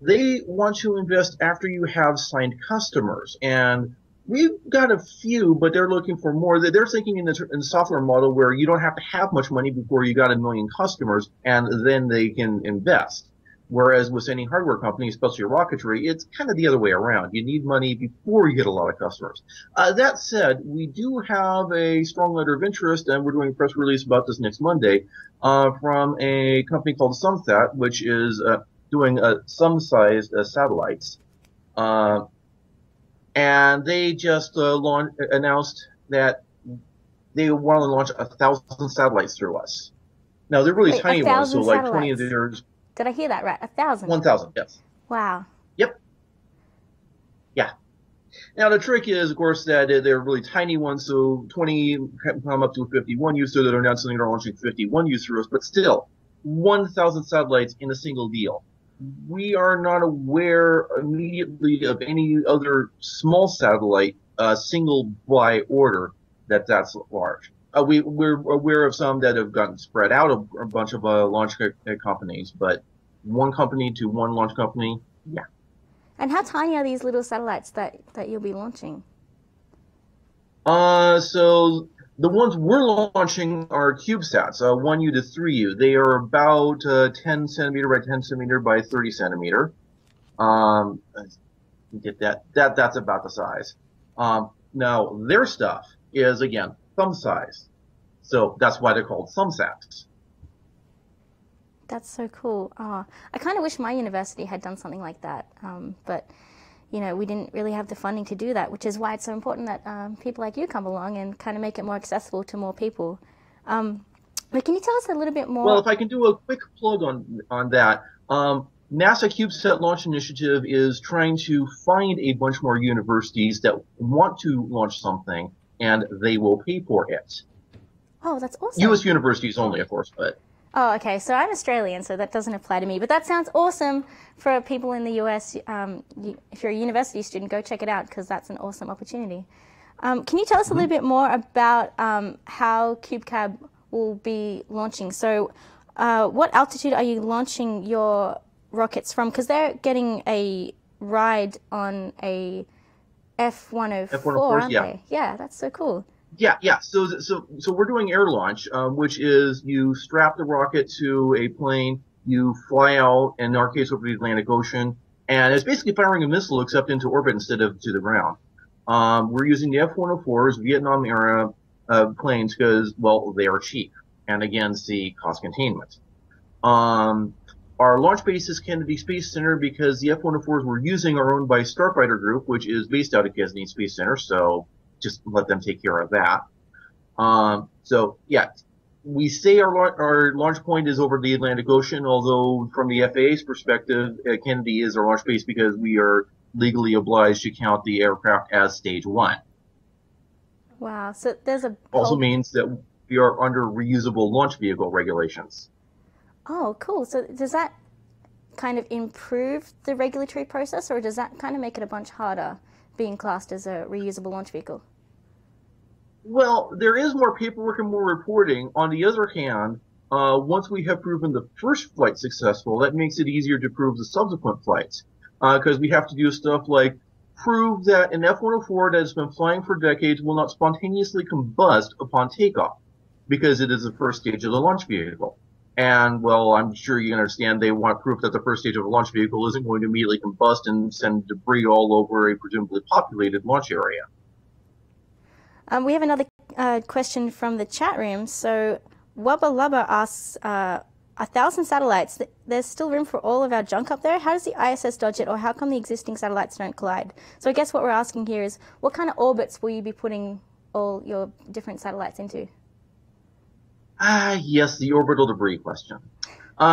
they want to invest after you have signed customers. And we've got a few, but they're looking for more. They're thinking in the software model where you don't have to have much money before you got 1 million customers, and then they can invest. Whereas with any hardware company, especially rocketry, it's kind of the other way around. You need money before you get a lot of customers. That said, we do have a strong letter of interest, and we're doing a press release about this next Monday, from a company called SumSat, which is doing some-sized satellites. And they just announced that they want to launch 1,000 satellites through us. Now, they're really tiny ones, so like 20 of theirs. Did I hear that right? 1,000? 1,000, yes. Wow. Yep. Yeah. Now the trick is, of course, that they're really tiny ones, so 20 come up to 51 use, so they're not something they're launching 51 use through us, but still, 1,000 satellites in a single deal. We are not aware immediately of any other small satellite, single by order, that's large. We're aware of some that have gotten spread out a bunch of launch companies, but one company to one launch company, yeah. And how tiny are these little satellites that you'll be launching? So the ones we're launching are CubeSats, 1U to 3U. They are about 10 centimeter by 10 centimeter by 30 centimeter. Get that. That's about the size. Now their stuff is again thumb size, so that's why they're called thumbsats. That's so cool. Oh, I kind of wish my university had done something like that, but you know, we didn't really have the funding to do that, which is why it's so important that people like you come along and kind of make it more accessible to more people. But can you tell us a little bit more? Well, if I can do a quick plug on that, NASA CubeSat Launch Initiative is trying to find a bunch more universities that want to launch something, and they will pay for it. Oh, that's awesome. U.S. universities only, of course, but. Oh, okay. So I'm Australian, so that doesn't apply to me. But that sounds awesome for people in the US. If you're a university student, go check it out because that's an awesome opportunity. Can you tell us a little bit more about how CubeCab will be launching? So what altitude are you launching your rockets from? Because they're getting a ride on a F-104, aren't they? Yeah, that's so cool. Yeah. So we're doing air launch, which is you strap the rocket to a plane, you fly out, in our case over the Atlantic Ocean, and it's basically firing a missile except into orbit instead of to the ground. We're using the F-104s, Vietnam era planes because, well, they are cheap, and again, see cost containment. Our launch base is Kennedy Space Center because the F-104s we're using are owned by Starfighter Group, which is based out of Kennedy Space Center, so just let them take care of that. So yeah, we say our launch point is over the Atlantic Ocean, although from the FAA's perspective, Kennedy is our launch base because we are legally obliged to count the aircraft as stage 1. Wow. So there's a also means that we are under reusable launch vehicle regulations. Oh, cool. So does that kind of improve the regulatory process, or does that kind of make it a bunch harder being classed as a reusable launch vehicle? Well, there is more paperwork and more reporting. On the other hand, once we have proven the first flight successful, that makes it easier to prove the subsequent flights. Because we have to do stuff like prove that an F-104 that has been flying for decades will not spontaneously combust upon takeoff, because it is the first stage of the launch vehicle. And, well, I'm sure you understand they want proof that the first stage of a launch vehicle isn't going to immediately combust and send debris all over a presumably populated launch area. We have another question from the chat room. So Wubba Lubba asks, 1,000 satellites, there's still room for all of our junk up there? How does the ISS dodge it, or how come the existing satellites don't collide? So I guess what we're asking here is, what kind of orbits will you be putting all your different satellites into? Yes, the orbital debris question.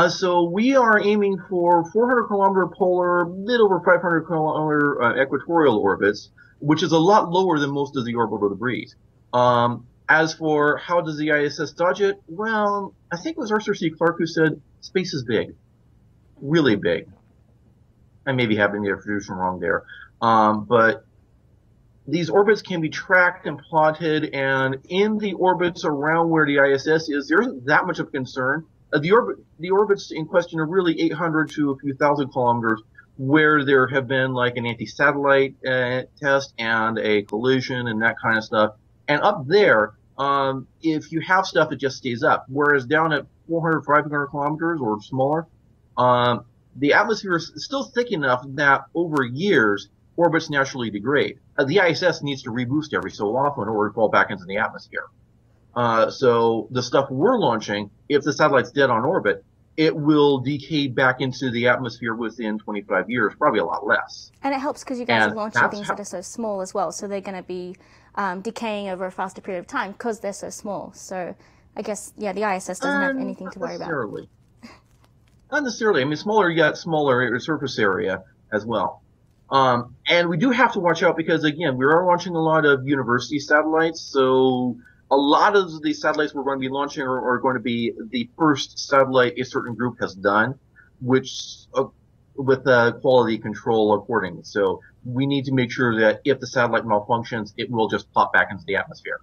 So we are aiming for 400-kilometer polar, bit over 500-kilometer equatorial orbits, which is a lot lower than most of the orbital debris. As for how does the ISS dodge it, well, I think it was Arthur C. Clarke who said space is big, really big. I may be having the attribution wrong there, but these orbits can be tracked and plotted, and in the orbits around where the ISS is, there isn't that much of concern. The orbits in question are really 800 to a few thousand kilometers, where there have been like an anti-satellite test and a collision and that kind of stuff. And up there, if you have stuff, it just stays up. Whereas down at 400, 500 kilometers or smaller, the atmosphere is still thick enough that over years, orbits naturally degrade. The ISS needs to reboost every so often in order to fall back into the atmosphere. So the stuff we're launching, if the satellite's dead on orbit, it will decay back into the atmosphere within 25 years, probably a lot less. And it helps because you guys are launching things that are so small as well, so they're going to be decaying over a faster period of time because they're so small. So I guess, yeah, the ISS doesn't have anything to worry about. Not necessarily. I mean, smaller, you got smaller surface area as well. And we do have to watch out because, again, we are launching a lot of university satellites. So a lot of the satellites we're going to be launching are going to be the first satellite a certain group has done, which with quality control accordingly. So we need to make sure that if the satellite malfunctions, it will just pop back into the atmosphere.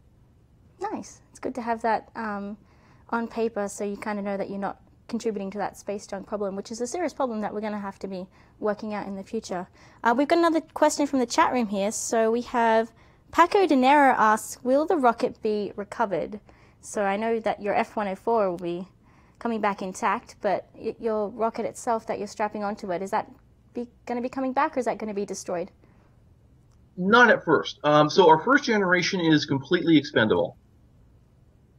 Nice. It's good to have that on paper so you kind of know that you're not contributing to that space junk problem, which is a serious problem that we're going to have to be working out in the future. We've got another question from the chat room here. So we have Paco De Niro asks, will the rocket be recovered? So I know that your F-104 will be coming back intact, but your rocket itself that you're strapping onto it, is that going to be coming back, or is that going to be destroyed? Not at first. So our first generation is completely expendable.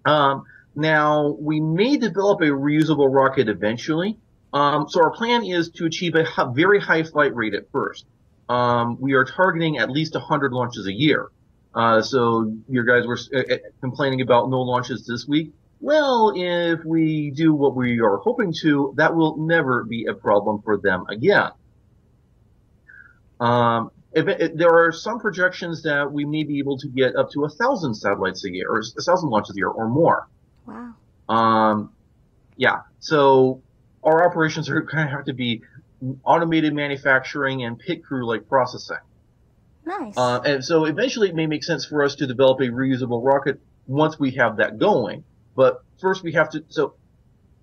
Now, we may develop a reusable rocket eventually. So our plan is to achieve a very high flight rate at first. We are targeting at least 100 launches a year. So you guys were complaining about no launches this week. Well, if we do what we are hoping to, that will never be a problem for them again. There are some projections that we may be able to get up to 1,000 satellites a year, or 1,000 launches a year, or more. Wow. Yeah. So our operations are going to have to be automated manufacturing and pit crew-like processing. Nice. And so eventually it may make sense for us to develop a reusable rocket once we have that going. But first we have to. So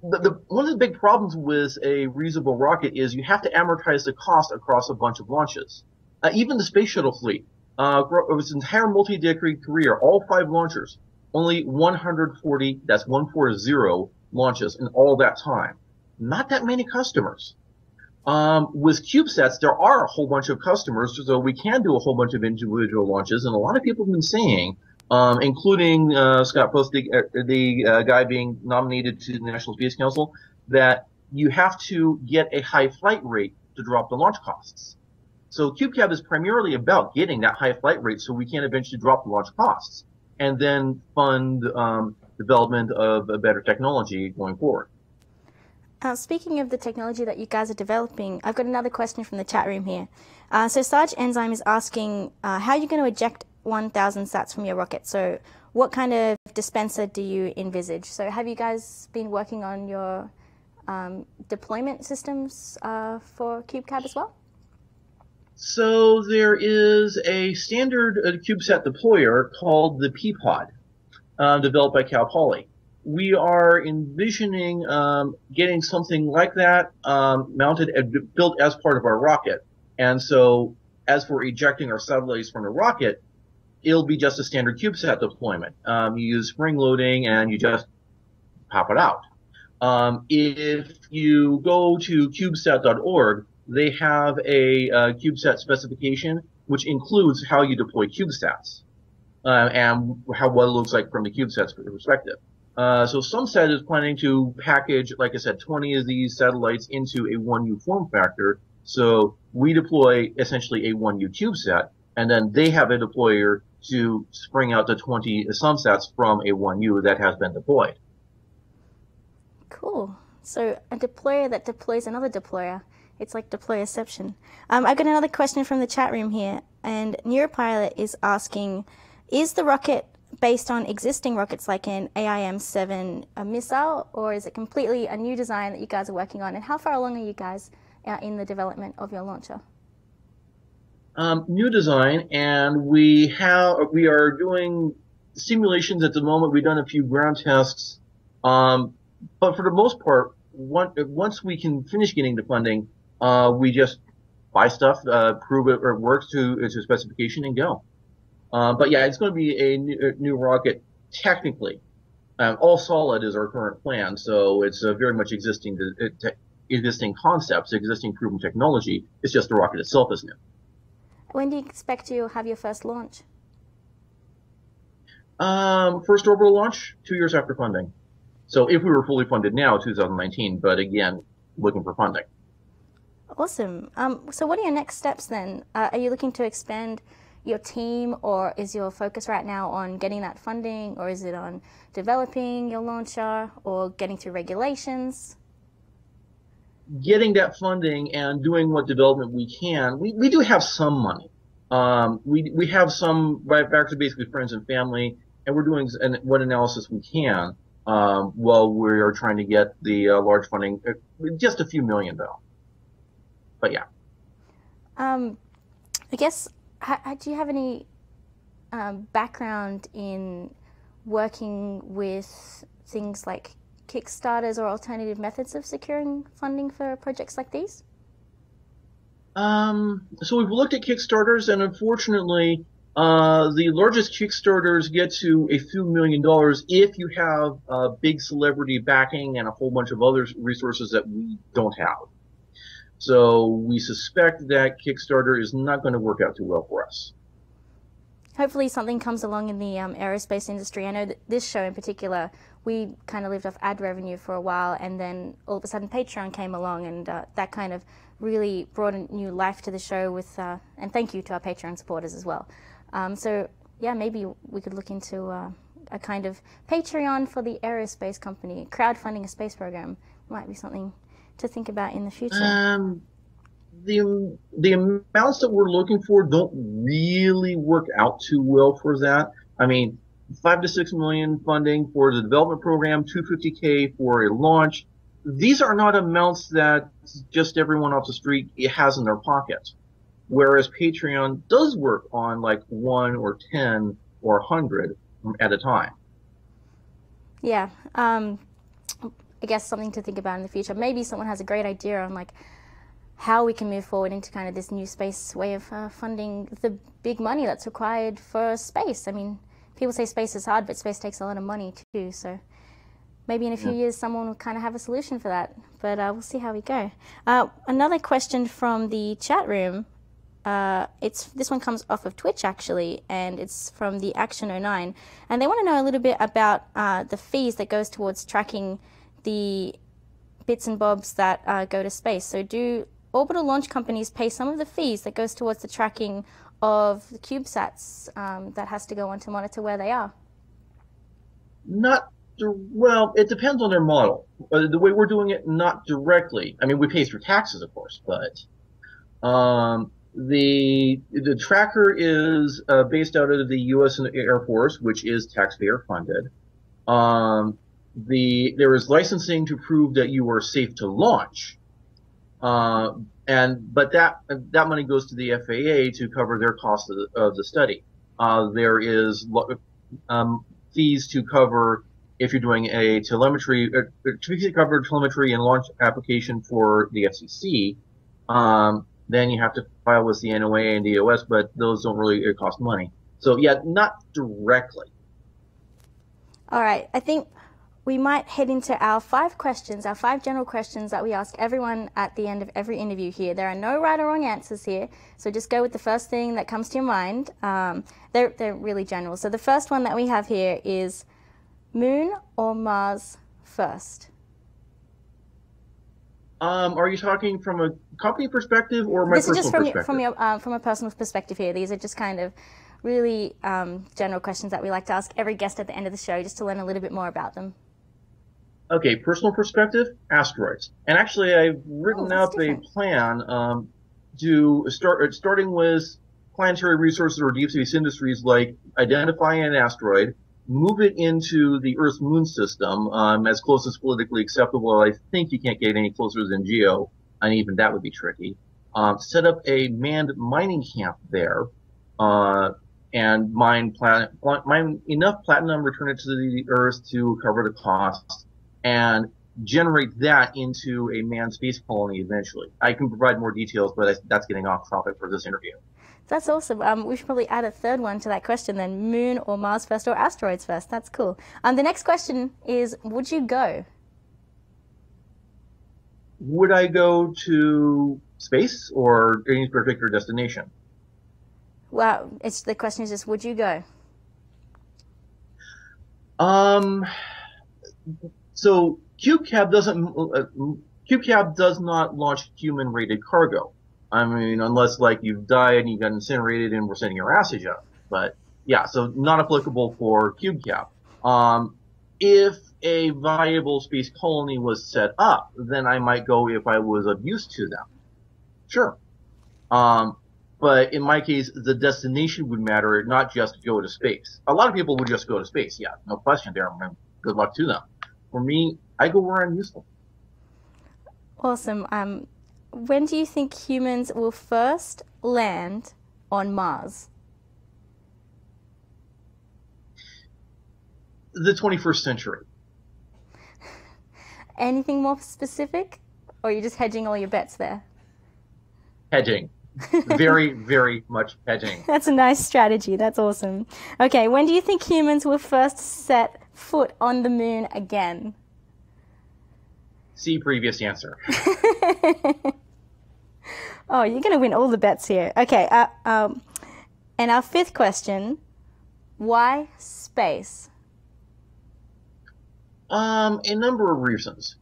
one of the big problems with a reusable rocket is you have to amortize the cost across a bunch of launches. Even the space shuttle fleet, over its entire multi-decade career, all 5 launchers, only 140, that's 140 launches in all that time. Not that many customers. With CubeSats, there are a whole bunch of customers, so we can do a whole bunch of individual launches, and a lot of people have been saying, including Scott Post, the guy being nominated to the National Space Council, that you have to get a high flight rate to drop the launch costs. So CubeCab is primarily about getting that high flight rate so we can eventually drop the launch costs and then fund development of a better technology going forward. Speaking of the technology that you guys are developing, I've got another question from the chat room here. So Sarge Enzyme is asking, how are you going to eject 1,000 sats from your rocket? So what kind of dispenser do you envisage? So have you guys been working on your deployment systems for CubeCab as well? So there is a standard CubeSat deployer called the P-Pod, developed by Cal Poly. We are envisioning getting something like that mounted and built as part of our rocket. And so as for ejecting our satellites from the rocket, it'll be just a standard CubeSat deployment. You use spring loading and you just pop it out. If you go to CubeSat.org, they have a CubeSat specification which includes how you deploy CubeSats and what it looks like from the CubeSat's perspective. So SumSat is planning to package, like I said, 20 of these satellites into a 1U form factor. So we deploy essentially a 1U CubeSat, and then they have a deployer to spring out the 20 SumSats from a 1U that has been deployed. Cool. So a deployer that deploys another deployer. It's like deployerception. I've got another question from the chat room here, and Neuropilot is asking, is the rocket based on existing rockets like an AIM-7 missile, or is it completely a new design that you guys are working on? And how far along are you guys in the development of your launcher? New design, and we are doing simulations at the moment. We've done a few ground tests, but for the most part, once we can finish getting the funding, we just buy stuff, prove it works to its specification, and go. But yeah, it's going to be a new rocket technically. All solid is our current plan, so it's very much existing concepts, existing proven technology. It's just the rocket itself is new. When do you expect to have your first launch? First orbital launch, 2 years after funding. So if we were fully funded now, 2019, but again, looking for funding. Awesome. So what are your next steps then? Are you looking to expand your team, or is your focus right now on getting that funding, or is it on developing your launcher or getting through regulations? getting that funding and doing what development we can, we do have some money. We have some right back to basically friends and family, and we're doing what analysis we can while we are trying to get the large funding. Just a few million though. But yeah. I guess, do you have any background in working with things like Kickstarters or alternative methods of securing funding for projects like these? So we've looked at Kickstarters, and unfortunately, the largest Kickstarters get to a few $1,000,000 if you have big celebrity backing and a whole bunch of other resources that we don't have. So we suspect that Kickstarter is not going to work out too well for us. Hopefully something comes along in the aerospace industry. I know that this show in particular, we kind of lived off ad revenue for a while, and then all of a sudden Patreon came along, and that kind of really brought a new life to the show with, and thank you to our Patreon supporters as well. So yeah, maybe we could look into a kind of Patreon for the aerospace company. Crowdfunding a space program might be something to think about in the future. The amounts that we're looking for don't really work out too well for that. I mean, 5 to 6 million funding for the development program, $250K for a launch. These are not amounts that just everyone off the street has in their pocket. Whereas Patreon does work on like 1 or 10 or 100 at a time. Yeah. I guess something to think about in the future. Maybe someone has a great idea on like how we can move forward into kind of this new space way of funding the big money that's required for space. I mean, people say space is hard, but space takes a lot of money too. So maybe in a few years, someone will kind of have a solution for that. But we'll see how we go. Another question from the chat room. This one comes off of Twitch actually, and it's from the Action09, and they want to know a little bit about the fees that goes towards tracking the bits and bobs that go to space. So do orbital launch companies pay some of the fees that goes towards the tracking of the CubeSats that has to go on to monitor where they are? Well, it depends on their model. The way we're doing it, not directly. I mean, we pay through taxes, of course, but the tracker is based out of the U.S. Air Force, which is taxpayer funded. There is licensing to prove that you are safe to launch, but that money goes to the FAA to cover their cost of the study. There is fees to cover if you're doing a telemetry and launch application for the FCC. Then you have to file with the NOA and DOS, but those don't really cost money. So yeah, not directly. All right, I think we might head into our 5 general questions that we ask everyone at the end of every interview here. There are no right or wrong answers here, so just go with the first thing that comes to your mind. They're really general. So the first one that we have here is Moon or Mars first? Are you talking from a company perspective or my personal perspective? This is just from a personal perspective here. These are just kind of really general questions that we like to ask every guest at the end of the show, just to learn a little bit more about them. Okay, personal perspective, asteroids. And actually, I've written up a plan starting with planetary resources or deep space industries, like identifying an asteroid, move it into the Earth's moon system as close as politically acceptable. I think you can't get any closer than Geo, and even that would be tricky. Set up a manned mining camp there, and mine enough platinum, return it to the Earth to cover the cost, and generate that into a manned space colony eventually. I can provide more details, but that's getting off topic for this interview. That's awesome. We should probably add a third one to that question then. Moon or Mars first or asteroids first? That's cool. The next question is, would you go? Would I go to space or any particular destination? Well, the question is just, would you go? So CubeCab does not launch human-rated cargo. I mean, unless like you've died and you got incinerated and we're sending your ashes up. But yeah, so not applicable for CubeCab. if a viable space colony was set up, then I might go if I was of use to them. Sure. But in my case, the destination would matter, not just go to space. A lot of people would just go to space, yeah, no question there. Good luck to them. For me, I go where I'm useful. Awesome. When do you think humans will first land on Mars? The 21st century. Anything more specific? Or are you just hedging all your bets there? Hedging. Very, very much hedging. That's a nice strategy. That's awesome. Okay, when do you think humans will first set foot on the moon again? See previous answer. Oh, you're going to win all the bets here. Okay, and our fifth question, why space? A number of reasons.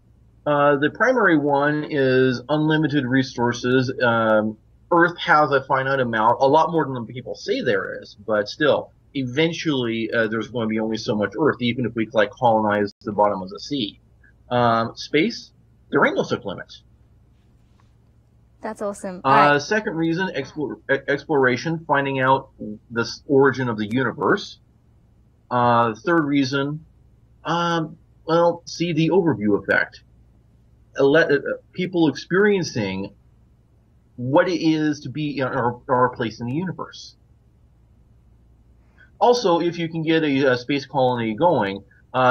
The primary one is unlimited resources. Earth has a finite amount, a lot more than people say there is, but still, eventually there's going to be only so much Earth, even if we colonize the bottom of the sea. Space, there ain't no such limits. That's awesome. Second reason, exploration, finding out the origin of the universe. Third reason, well, see the overview effect. People experiencing what it is to be in our place in the universe. Also, if you can get a space colony going,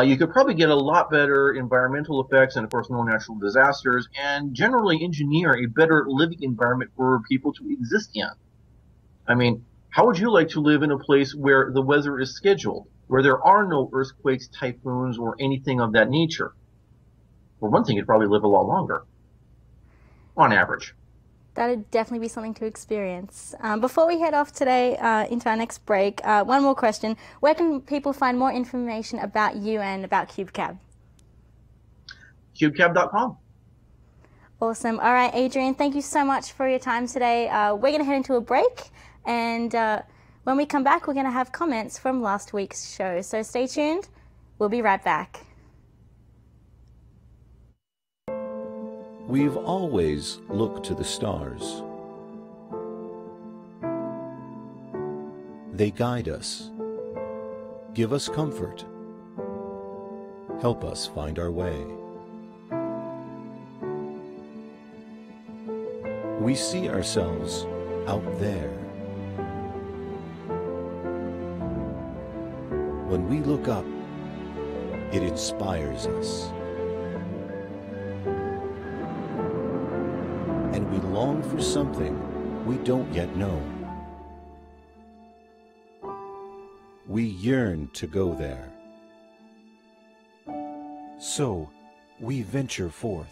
you could probably get a lot better environmental effects and, of course, no natural disasters, and generally engineer a better living environment for people to exist in. I mean, how would you like to live in a place where the weather is scheduled, where there are no earthquakes, typhoons, or anything of that nature? For one thing, you'd probably live a lot longer, on average. That would definitely be something to experience. Before we head off today into our next break, one more question. Where can people find more information about you and about CubeCab? CubeCab.com. Awesome. All right, Adrian, thank you so much for your time today. We're going to head into a break, and when we come back, we're going to have comments from last week's show. So stay tuned. We'll be right back. We've always looked to the stars. They guide us, give us comfort, help us find our way. We see ourselves out there. When we look up, it inspires us. And we long for something we don't yet know. We yearn to go there. So we venture forth.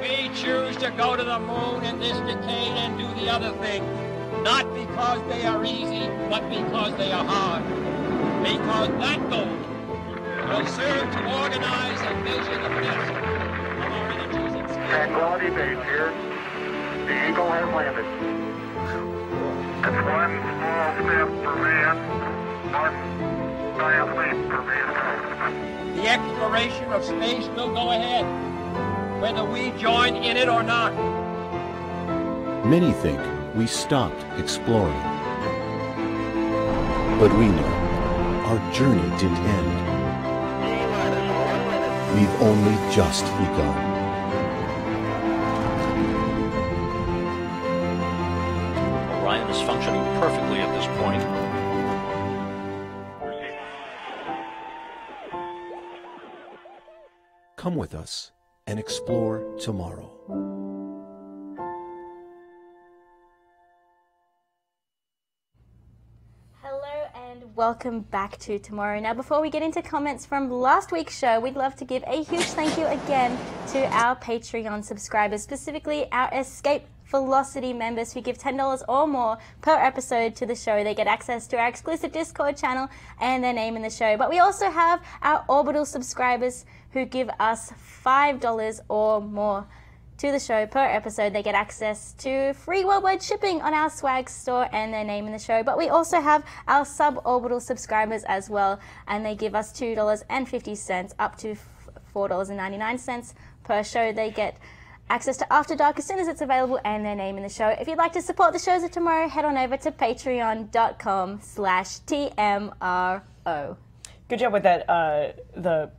We choose to go to the moon in this decade and do the other thing, not because they are easy, but because they are hard. Because that goal will serve to organize and measure the best of our energies and skills. Tranquility Base here. The Eagle has landed. It's one small step for man, one giant leap for mankind. The exploration of space will go ahead, whether we join in it or not. Many think we stopped exploring. But we know our journey didn't end. We've only just begun. Orion is functioning perfectly at this point. Come with us and explore tomorrow. Welcome back to Tomorrow. Now, before we get into comments from last week's show, we'd love to give a huge thank you again to our Patreon subscribers, specifically our Escape Velocity members who give $10 or more per episode to the show. They get access to our exclusive Discord channel and their name in the show. But we also have our Orbital subscribers who give us $5 or more to the show per episode, they get access to free worldwide shipping on our swag store and their name in the show. But we also have our suborbital subscribers as well, and they give us $2.50 up to $4.99 per show. They get access to After Dark as soon as it's available and their name in the show. If you'd like to support the shows of tomorrow, head on over to patreon.com/TMRO. Good job with that, the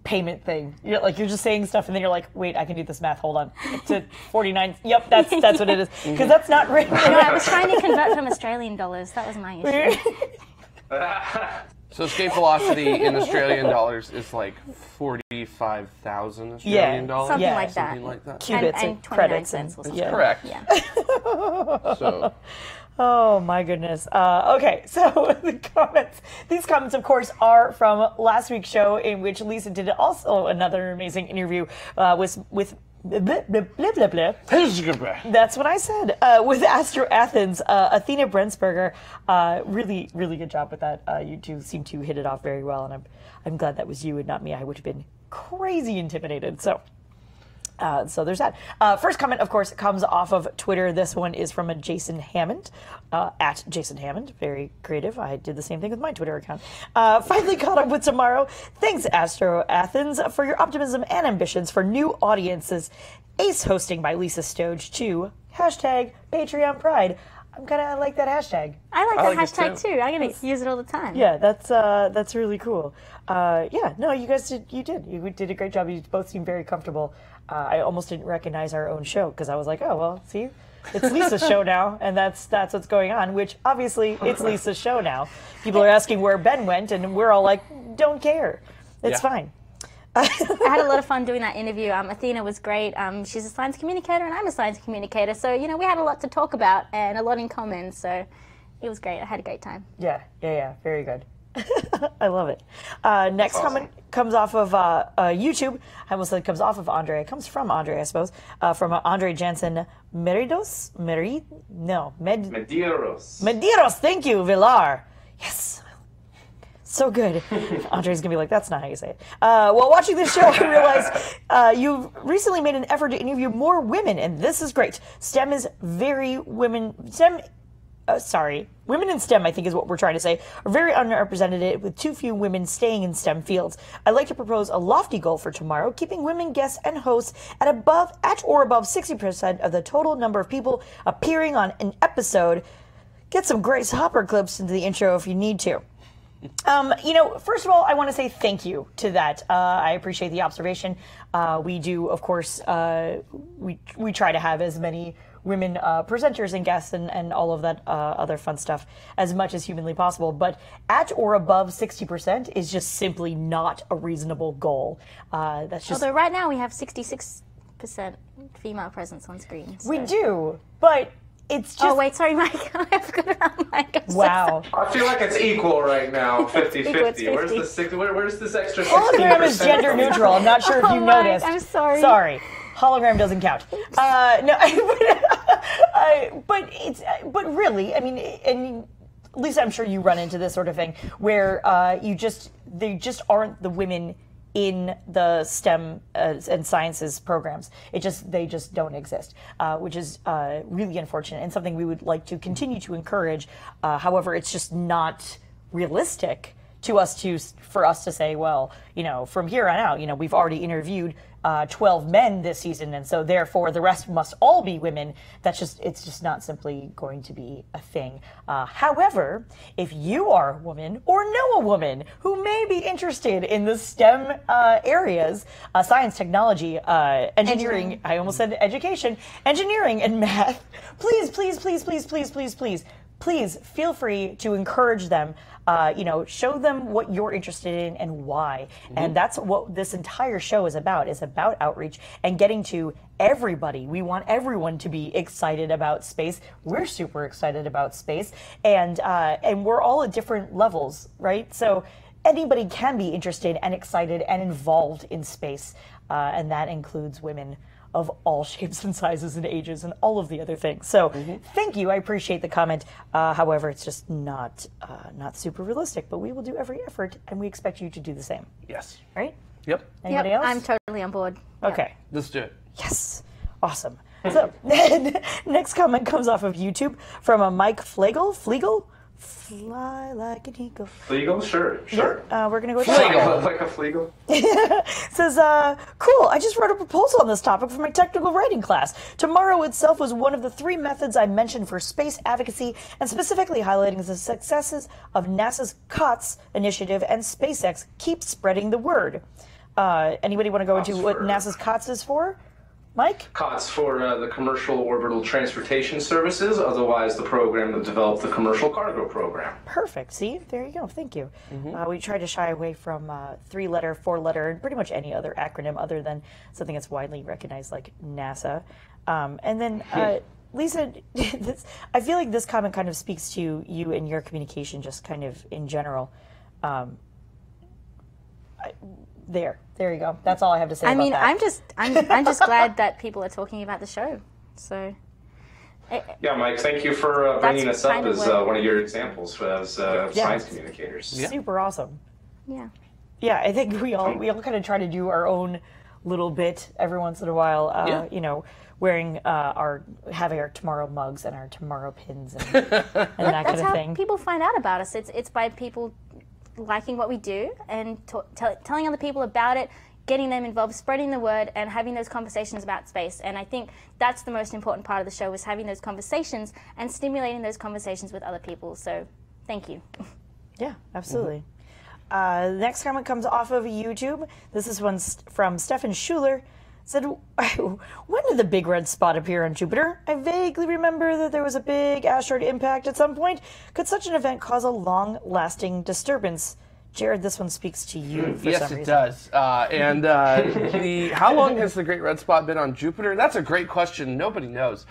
payment thing. You're just saying stuff and then you're like, wait, I can do this math, hold on. To 49, yep, that's what it is. Because that's not written. No, I was trying to convert from Australian dollars. That was my issue. So escape velocity in Australian dollars is like 45,000 Australian dollars? Something like that. Cubits and 29 credits. cents or And, something. Correct. Yeah. So, oh my goodness. Okay, so these comments, of course, are from last week's show in which Lisa did also another amazing interview with blah, blah, blah, blah, blah. That's what I said. With Astro Athens, Athena Brensberger. Really, really good job with that. You two seem to hit it off very well, and I'm glad that was you and not me. I would have been crazy intimidated. So there's that. First comment, of course, comes off of Twitter. This one is from a Jason Hammond, at Jason Hammond. Very creative. I did the same thing with my Twitter account. Finally caught up with tomorrow. Thanks, Astro Athens, for your optimism and ambitions for new audiences. Ace hosting by Lisa Stoge too. Hashtag Patreon Pride. I'm kind of like that hashtag. I like that hashtag too. I'm going to use it all the time. Yeah, that's really cool. Yeah, no, you guys did a great job. You both seem very comfortable. I almost didn't recognize our own show because I was like, oh, well, see, it's Lisa's show now, and that's what's going on, which obviously it's Lisa's show now. People are asking where Ben went, and we're all like, don't care. It's fine. I had a lot of fun doing that interview. Athena was great. She's a science communicator, and I'm a science communicator. So, we had a lot to talk about and a lot in common. So it was great. I had a great time. Yeah. Very good. I love it. Next comment comes off of YouTube. I almost said comes off of Andre. It comes from Andre, I suppose. From Andre Jansen Medeiros. Medeiros. Thank you, Villar. Yes. So good. Andre's going to be like, that's not how you say it. While watching this show, I realized you've recently made an effort to interview more women, and this is great. STEM is very women. Women in STEM, I think is what we're trying to say, are very underrepresented with too few women staying in STEM fields. I'd like to propose a lofty goal for tomorrow, keeping women guests and hosts at or above 60% of the total number of people appearing on an episode. Get some Grace Hopper clips into the intro if you need to. First of all, I want to say thank you to that. I appreciate the observation. We do, of course, we try to have as many women presenters and guests and all of that other fun stuff as much as humanly possible. But at or above 60% is just simply not a reasonable goal. That's just. Although right now we have 66% female presence on screen. So. We do, but it's just. Oh, wait, sorry, Mike. I forgot about Mike. Wow. I feel like it's equal right now, 50-50. Where's this extra 16%? Hologram is gender neutral. I'm not sure if you noticed. I'm sorry. Sorry. Hologram doesn't count. No, but really, I mean, and Lisa, I'm sure you run into this sort of thing where they just aren't the women in the STEM and sciences programs. They just don't exist, which is really unfortunate and something we would like to continue to encourage. However, it's just not realistic for us to say, well, from here on out, we've already interviewed 12 men this season, and so therefore the rest must all be women. It's just not simply going to be a thing. However, if you are a woman or know a woman who may be interested in the STEM areas, science, technology, engineering, I almost said education, engineering, and math, please feel free to encourage them. Show them what you're interested in and why. Mm-hmm. And that's what this entire show is about outreach and getting to everybody. We want everyone to be excited about space. We're super excited about space, and we're all at different levels, right? So anybody can be interested and excited and involved in space, and that includes women of all shapes and sizes and ages and all of the other things. So thank you. I appreciate the comment. However, it's just not super realistic, but we will do every effort and we expect you to do the same. Yes. Right? Yep. Anybody else? I'm totally on board. Okay. Let's do it. Yes. Awesome. So, next comment comes off of YouTube from a Mike Flegel. Fly like an eagle. Flegel? Sure. Yeah, we're going to go with Flegel. Like a Flegel. Says, cool, I just wrote a proposal on this topic for my technical writing class. TMRO itself was one of the 3 methods I mentioned for space advocacy, and specifically highlighting the successes of NASA's COTS initiative and SpaceX Keep Spreading the Word. Anybody want to go into what NASA's COTS is for? Mike? COTS for the Commercial Orbital Transportation Services, otherwise the program that developed the Commercial Cargo Program. Perfect. See? There you go. Thank you. We try to shy away from 3-letter, 4-letter, and pretty much any other acronym other than something that's widely recognized like NASA. And then, Lisa, I feel like this comment kind of speaks to you and your communication just kind of in general. There you go. That's all I have to say about that. I'm just glad that people are talking about the show. So. Yeah, Mike, thank you for bringing us up as one of your examples as science communicators. Yeah. Super awesome. Yeah. Yeah, I think we all kind of try to do our own little bit every once in a while. You know, wearing having our TMRO mugs and our TMRO pins and that kind of thing. That's how people find out about us. It's by people liking what we do and telling other people about it, getting them involved, spreading the word, and having those conversations about space. And I think that's the most important part of the show, is having those conversations and stimulating those conversations with other people. So thank you. Yeah, absolutely. The next comment comes off of YouTube. This is one from Stefan Schuler. Said, when did the big red spot appear on Jupiter? I vaguely remember that there was a big asteroid impact at some point. Could such an event cause a long-lasting disturbance? Jared, this one speaks to you for some reason. Yes, it does. How long has the Great Red Spot been on Jupiter? That's a great question. Nobody knows.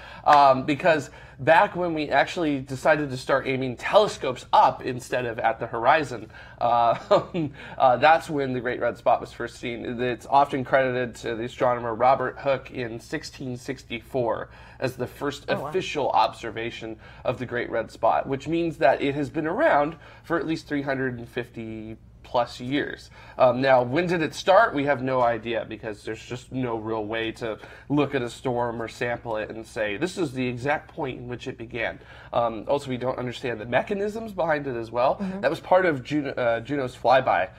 Because back when we actually decided to start aiming telescopes up instead of at the horizon, that's when the Great Red Spot was first seen. It's often credited to the astronomer Robert Hooke in 1664 as the first official observation of the Great Red Spot, which means that it has been around for at least 350 plus years. Now, when did it start? We have no idea, because there's just no real way to look at a storm or sample it and say, this is the exact point in which it began. Also, we don't understand the mechanisms behind it as well. That was part of Juno's flyby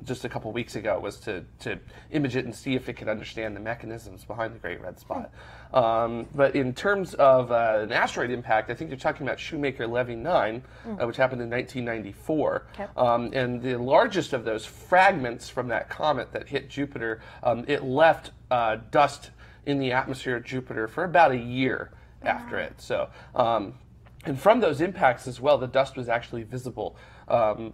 just a couple weeks ago, was to image it and see if it could understand the mechanisms behind the Great Red Spot. But in terms of an asteroid impact, I think you're talking about Shoemaker-Levy 9, which happened in 1994. And the largest of those fragments from that comet that hit Jupiter, it left dust in the atmosphere of Jupiter for about a year after it. So, and from those impacts as well, the dust was actually visible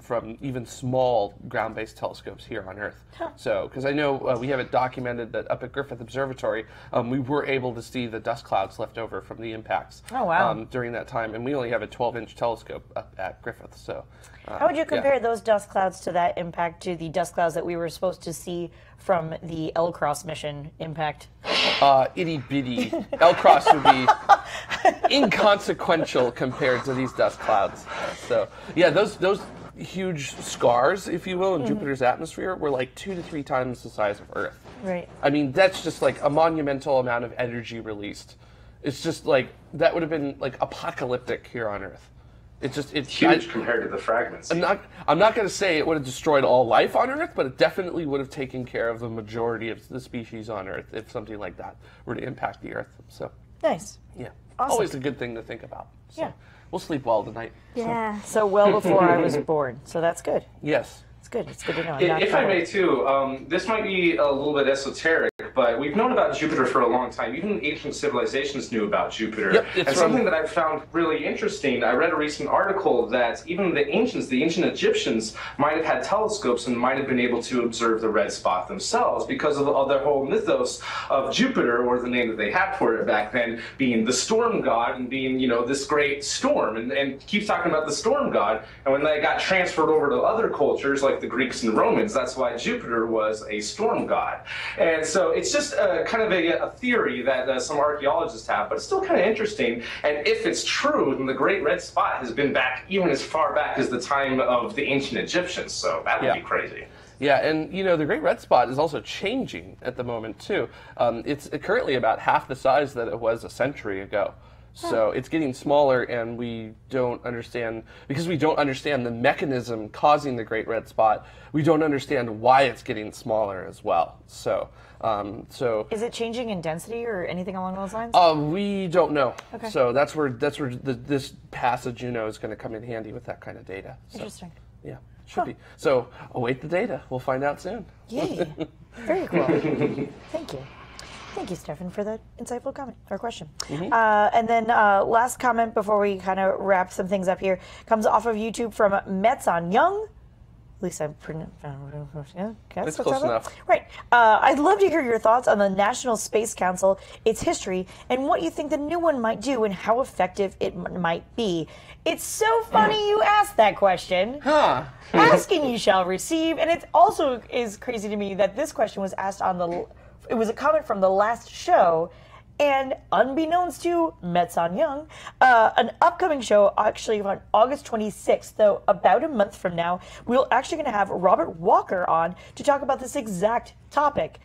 from even small ground-based telescopes here on Earth. So, because I know we have it documented that up at Griffith Observatory, we were able to see the dust clouds left over from the impacts during that time, and we only have a 12-inch telescope up at Griffith. So, how would you compare those dust clouds to that impact to the dust clouds that we were supposed to see from the L-Cross mission impact? Itty-bitty. L-Cross would be inconsequential compared to these dust clouds. So, yeah, those huge scars, if you will, in Jupiter's atmosphere were like 2 to 3 times the size of Earth. Right. I mean, that's just like a monumental amount of energy released. It's just like, that would have been like apocalyptic here on Earth. It's huge compared to the fragments. I'm not going to say it would have destroyed all life on Earth, but it definitely would have taken care of the majority of the species on Earth if something like that were to impact the Earth. So nice. Yeah. Awesome. Always a good thing to think about. So yeah. We'll sleep well tonight. Yeah. So well before I was born. So that's good. Yes. It's good. It's good to know. If I may too, this might be a little bit esoteric, but we've known about Jupiter for a long time. Even ancient civilizations knew about Jupiter. Yep, and something that I found really interesting, I read a recent article that even the ancient Egyptians might have had telescopes and might have been able to observe the red spot themselves because of their whole mythos of Jupiter, or the name that they had for it back then, being the storm god and being, you know, this great storm. And keeps talking about the storm god. And when they got transferred over to other cultures, like the Greeks and Romans, that's why Jupiter was a storm god. And so it's just kind of a theory that some archaeologists have, but it's still kind of interesting. And if it's true, then the Great Red Spot has been back even as far back as the time of the ancient Egyptians. So that would be crazy. Yeah, and the Great Red Spot is also changing at the moment too. It's currently about half the size that it was a century ago. So it's getting smaller, and we don't understand, because we don't understand the mechanism causing the Great Red Spot, we don't understand why it's getting smaller as well. So is it changing in density or anything along those lines? We don't know. Okay. So that's where this passage, is going to come in handy with that kind of data. So, Interesting. yeah, should be. So await the data. We'll find out soon. Yay. Very cool. Thank you. Thank you, Stefan, for that insightful comment or question. And then last comment before we kind of wrap some things up here comes off of YouTube from Metson Young. At least I'm That's close enough. Right. I'd love to hear your thoughts on the National Space Council, its history, and what you think the new one might do and how effective it might be. It's so funny you asked that question. Asking you shall receive. And it also is crazy to me that this question was asked on it was a comment from the last show, and unbeknownst to Metson Young, an upcoming show actually on August 26th, though about a month from now, we're actually going to have Robert Walker on to talk about this exact topic,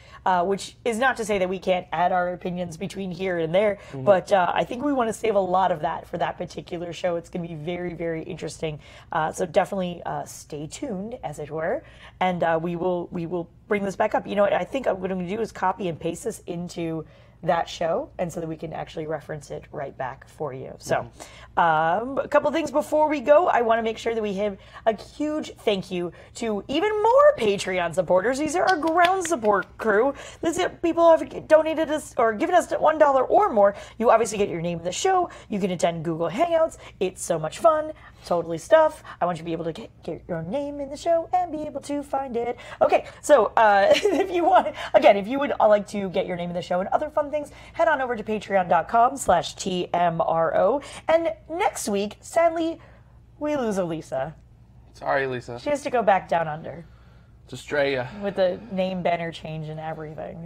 which is not to say that we can't add our opinions between here and there, but I think we want to save a lot of that for that particular show. It's going to be very, very interesting. So definitely stay tuned, as it were, and we will bring this back up. I think what I'm going to do is copy and paste this into that show, and so that we can actually reference it right back for you. So a couple things before we go. I want to make sure that we have a huge thank you to even more Patreon supporters. These are our ground support crew. These are people who have donated us or given us $1 or more. You obviously get your name in the show. You can attend Google Hangouts. It's so much fun. Totally stuff. I want you to be able to get your name in the show and be able to find it. Okay, so if you would like to get your name in the show and other fun things, head on over to patreon.com/TMRO. And next week, sadly, we lose Elisa. Sorry, Lisa. She has to go back down under. To Australia. With the name banner change and everything.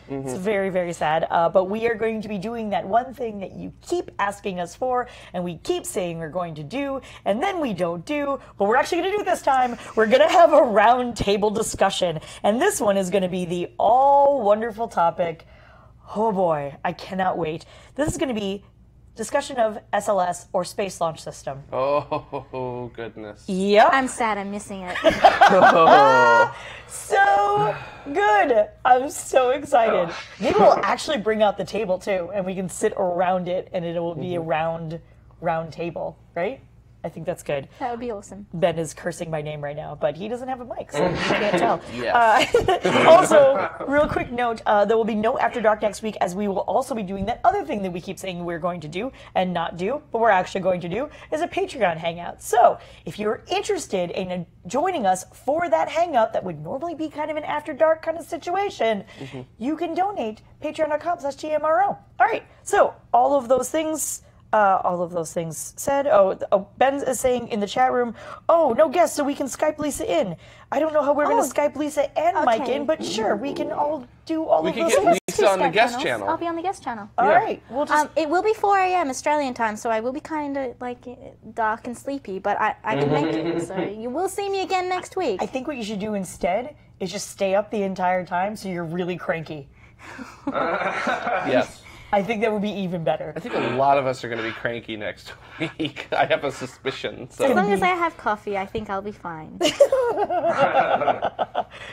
It's very, very sad. But we are going to be doing that one thing that you keep asking us for, and we keep saying we're going to do, and then we don't do. But we're actually going to do it this time. We're going to have a round table discussion. And this one is going to be the all-wonderful topic. Oh boy, I cannot wait. This is going to be discussion of SLS, or Space Launch System. Oh, goodness. Yep. I'm sad I'm missing it. So good. I'm so excited. Maybe we'll actually bring out the table too, and we can sit around it, and it will be a round table, right? I think that's good. That would be awesome. Ben is cursing my name right now, but he doesn't have a mic, so you can't tell. Yes. Also, real quick note, there will be no After Dark next week, as we will also be doing that other thing that we keep saying we're going to do and not do, but we're actually going to do, is a Patreon hangout. So if you're interested in joining us for that hangout that would normally be kind of an After Dark kind of situation, you can donate patreon.com/TMRO. All right, so all of those things said. Ben is saying in the chat room, no guests, so we can Skype Lisa in. I don't know how we're going to Skype Lisa and Mike in, but sure, we can all do all of those things. We can get Lisa on the guest channels. channel. I'll be on the guest channel. All right. We'll just... it will be 4 a.m. Australian time, so I will be kind of like dark and sleepy, but I can make it. So you will see me again next week. I think what you should do instead is just stay up the entire time so you're really cranky. Yes. I think that would be even better. I think a lot of us are going to be cranky next week. I have a suspicion. So. As long as I have coffee, I think I'll be fine.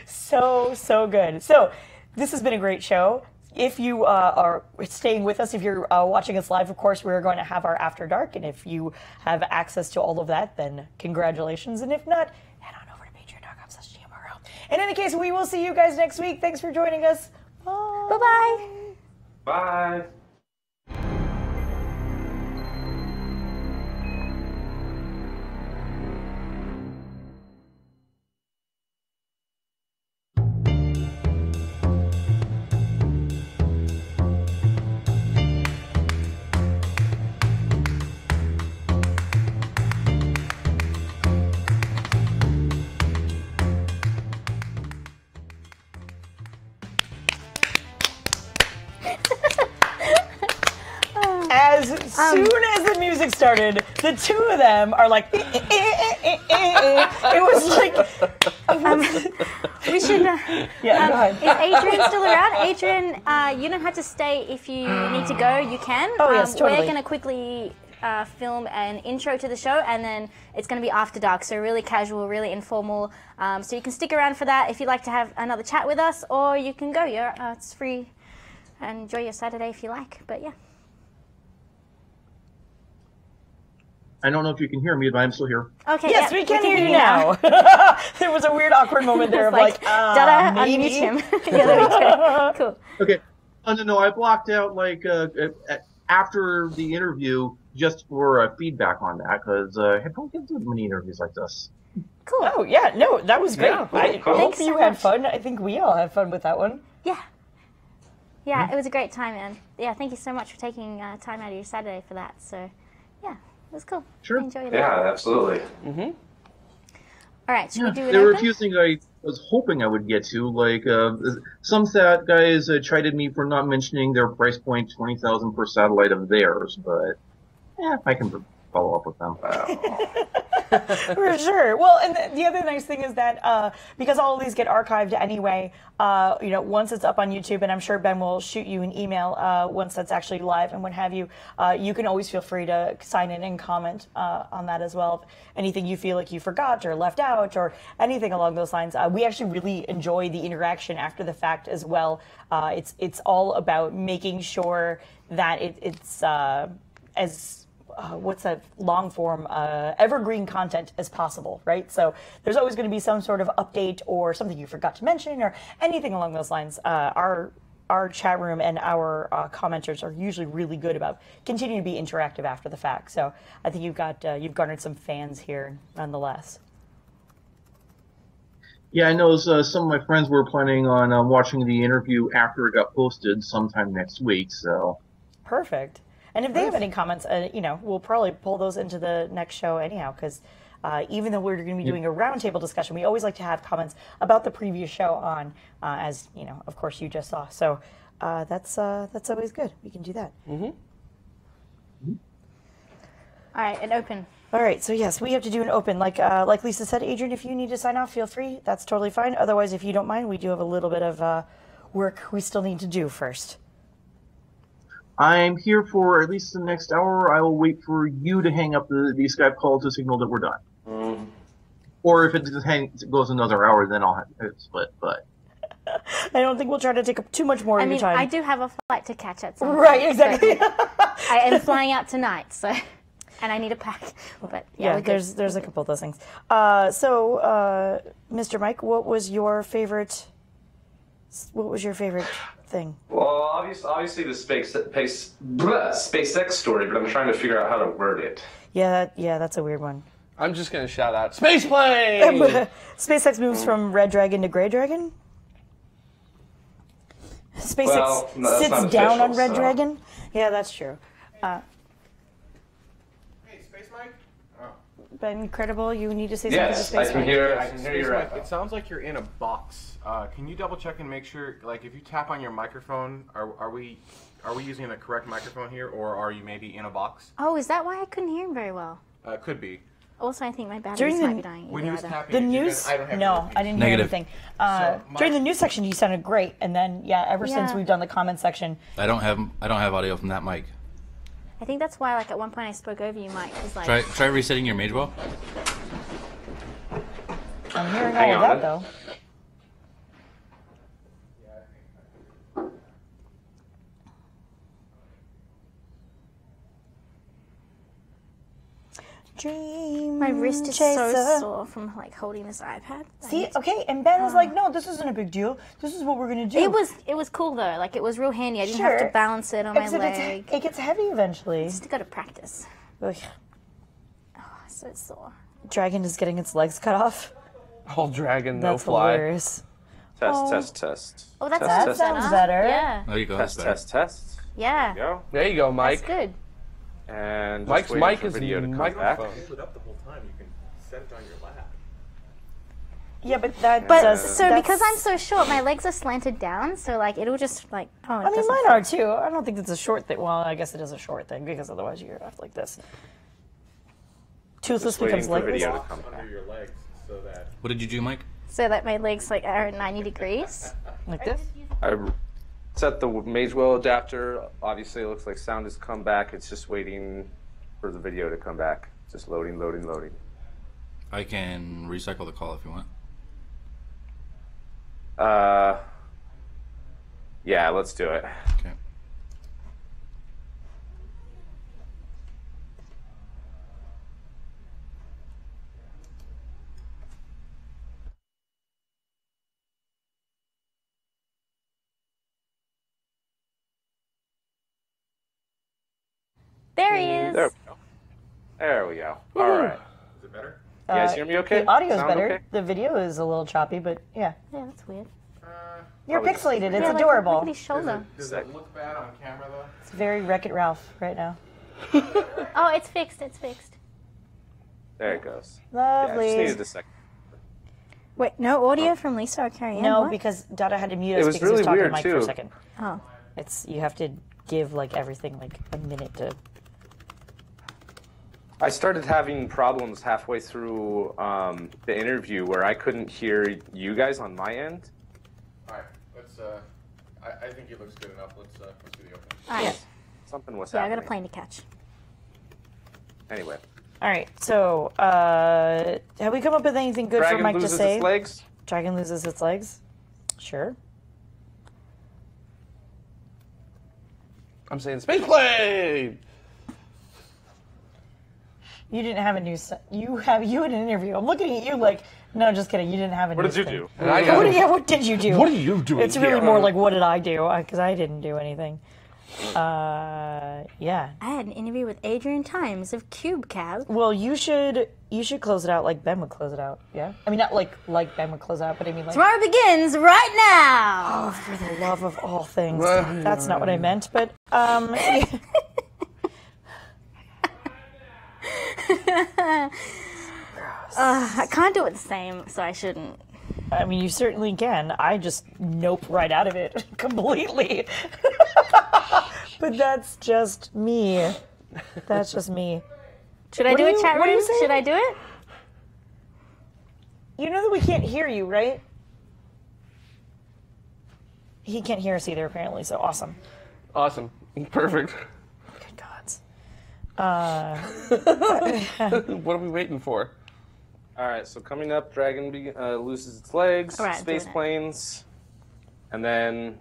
So good. So this has been a great show. If you are staying with us, if you're watching us live, of course, we're going to have our After Dark. And if you have access to all of that, then congratulations. And if not, head on over to patreon.com/TMRO. In any case, we will see you guys next week. Thanks for joining us. Bye. Bye-bye. Bye. As soon as the music started, the two of them are like, it was like, We should. Yeah, go ahead. Is Adrian still around? Adrian, you don't have to stay if you need to go. You can. Oh, yes, totally. We're going to quickly film an intro to the show, and then it's going to be after dark, so really casual, really informal. So you can stick around for that if you'd like to have another chat with us, or you can go. It's free. And enjoy your Saturday if you like. But yeah. I don't know if you can hear me, but I'm still here. Okay. Yes, yeah, we can hear you now. now. There was a weird, awkward moment there of Dada, maybe. unmute him. Yeah, there we go. Cool. Okay. No, I blocked out after the interview just for feedback on that because I don't get many interviews like this. Cool. Oh yeah, no, that was great. Yeah, cool, I cool. hope Thanks you so had much. fun. I think we all had fun with that one. Yeah. Yeah, it was a great time, and yeah, thank you so much for taking time out of your Saturday for that. So, yeah, it was cool. Sure. I enjoyed it. Yeah, absolutely. All right, should we do it? There were a open? few things I was hoping I would get to, like some guys chided me for not mentioning their price point, 20,000 per satellite of theirs, but I can follow up with them. For sure. Well, and the other nice thing is that because all of these get archived anyway, once it's up on YouTube, and I'm sure Ben will shoot you an email once that's actually live and what have you, you can always feel free to sign in and comment on that as well. Anything you feel like you forgot or left out or anything along those lines. We actually really enjoy the interaction after the fact as well. It's all about making sure that it's as what's that long form evergreen content as possible, right? So there's always going to be some sort of update or something you forgot to mention or anything along those lines. Our chat room and our commenters are usually really good about continuing to be interactive after the fact. So I think you've garnered some fans here nonetheless. Yeah, I know some of my friends were planning on watching the interview after it got posted sometime next week, so. Perfect. And if they have any comments, we'll probably pull those into the next show anyhow, because even though we're going to be doing a roundtable discussion, we always like to have comments about the previous show on, as of course, you just saw. So that's always good. We can do that. All right, an open. All right, so yes, we have to do an open. Like Lisa said, Adrian, if you need to sign off, feel free. That's totally fine. Otherwise, if you don't mind, we do have a little bit of work we still need to do first. I'm here for at least the next hour. I will wait for you to hang up the Skype call to signal that we're done. Or if it goes another hour, then I'll have to split. But I don't think we'll try to take up too much more of your time. I do have a flight to catch at some point. Right, exactly. I am flying out tonight, so and I need a pack. But yeah, there's a couple of those things. So, Mr. Mike, what was your favorite thing? Well, obviously the SpaceX story, but I'm trying to figure out how to word it. Yeah, that's a weird one. I'm just going to shout out, Space Plane! SpaceX moves from Red Dragon to Gray Dragon? SpaceX sits down on Red Dragon? Yeah, that's true. Hey, Space Mike? Ben Credible, you need to say something to Yes, Space I can Mike? hear Space your Mike, echo. it sounds like you're in a box. Can you double check and make sure, like, if you tap on your microphone, are we using the correct microphone here, or are you maybe in a box? Oh, is that why I couldn't hear him very well? Could be. Also, I think my batteries might be dying. When he was tapping, The news? I don't have No, I didn't hear Negative. anything. So, During the news section, you sounded great, and then ever since Yeah. we've done the comment section, I don't have audio from that mic. I think that's why, like, at one point I spoke over you, Mike. Was like, Try resetting your mage ball. I'm hearing Hang all of on. that though. Dream my wrist is chaser. so sore from like holding this iPad. See, okay, and Ben was like, "No, this isn't a big deal. This is what we're gonna do." It was cool though. Like it was real handy. I didn't have to Sure. balance it on my Except leg. it gets heavy eventually. Just got to practice. Ugh. Oh, so sore. Dragon is getting its legs cut off. Whole dragon, no That's fly. hilarious. Test. Oh, that's That better. sounds better. Yeah. There you go. Test. There Yeah. There you go. There you go, Mike. That's good. And just Mike's waiting mic for is video to come back. microphone. Hold it up the whole time. You can set it on your lap. Yeah, but that But does. so that's- because I'm so short, my legs are slanted down, so like it'll just like. Oh, I mean, mine are too. I don't think it's a short thing. Well, I guess it is a short thing because otherwise you're off like this. Toothless Just waiting becomes for legless. video to come back. Under your legs so that. What did you do, Mike? so that my legs like are at 90 degrees. Like this? I set the Magewell adapter. Obviously, it looks like sound has come back. It's just waiting for the video to come back. Just loading, loading, loading. I can recycle the call if you want. Yeah, let's do it. Okay. There he is. There we go. There we go. All right. Is it better? You guys hear me okay? The audio's Sound better. okay? The video is a little choppy, but yeah. Yeah, that's weird. You're Probably pixelated. It's Yeah, like, adorable. look at his shoulder. Does it look bad on camera though? It's very Wreck-It Ralph right now. Oh, it's fixed. It's fixed. There it goes. Yeah, I Lovely. just needed a second. Wait, no audio from Lisa or Carrie Ann? No, What? because Dada had to mute It us was because he was really talking to weird, Mike for a too. second. Oh. It's you have to give like everything like a minute to. I started having problems halfway through the interview where I couldn't hear you guys on my end. All right, let's. I think it looks good enough. Let's do the opening. All right. Something was Yeah, I got happening. a plane to catch. Anyway. All right, so have we come up with anything good Dragon for Mike to loses say? its legs. Dragon loses its legs. Sure. I'm saying space plane. You didn't have a new. You had an interview. I'm looking at you like, no, just kidding. You didn't have a. What new did you thing. do? And I got What did you do? What are you doing It's really here? more like, what did I do? Because I didn't do anything. Yeah. I had an interview with Adrian Times of CubeCab. Well, you should close it out like Ben would close it out. Yeah. I mean, not like Ben would close it out, but I mean like. Tomorrow begins right now. Oh, for the love of all things. That's not what I meant, but yeah. I can't do it the same, so I shouldn't. I mean, you certainly can. I just nope right out of it completely. But that's just me. That's just me. Should I What do are it, you- chat what are you room? saying? Should I do it? You know that we can't hear you, right? He can't hear us either, apparently, so awesome. Awesome. Perfect. Good gods. What are we waiting for? All right, so coming up, Dragon loses its legs, All right, space doing it. planes, and then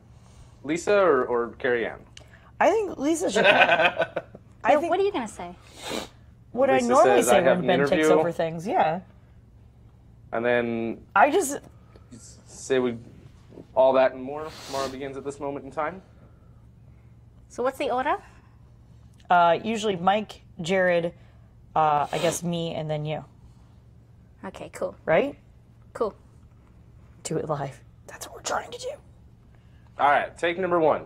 Lisa or Carrie Ann? I think Lisa should. What are think you going to say? what I Lisa normally says I say have when an Ben takes interview. over things. Yeah. And then I just. say all that and more. Tomorrow begins at this moment in time. So what's the order? Usually Mike, Jared, I guess me, and then you. Okay, cool. Right? Cool. Do it live. That's what we're trying to do. All right, take number 1.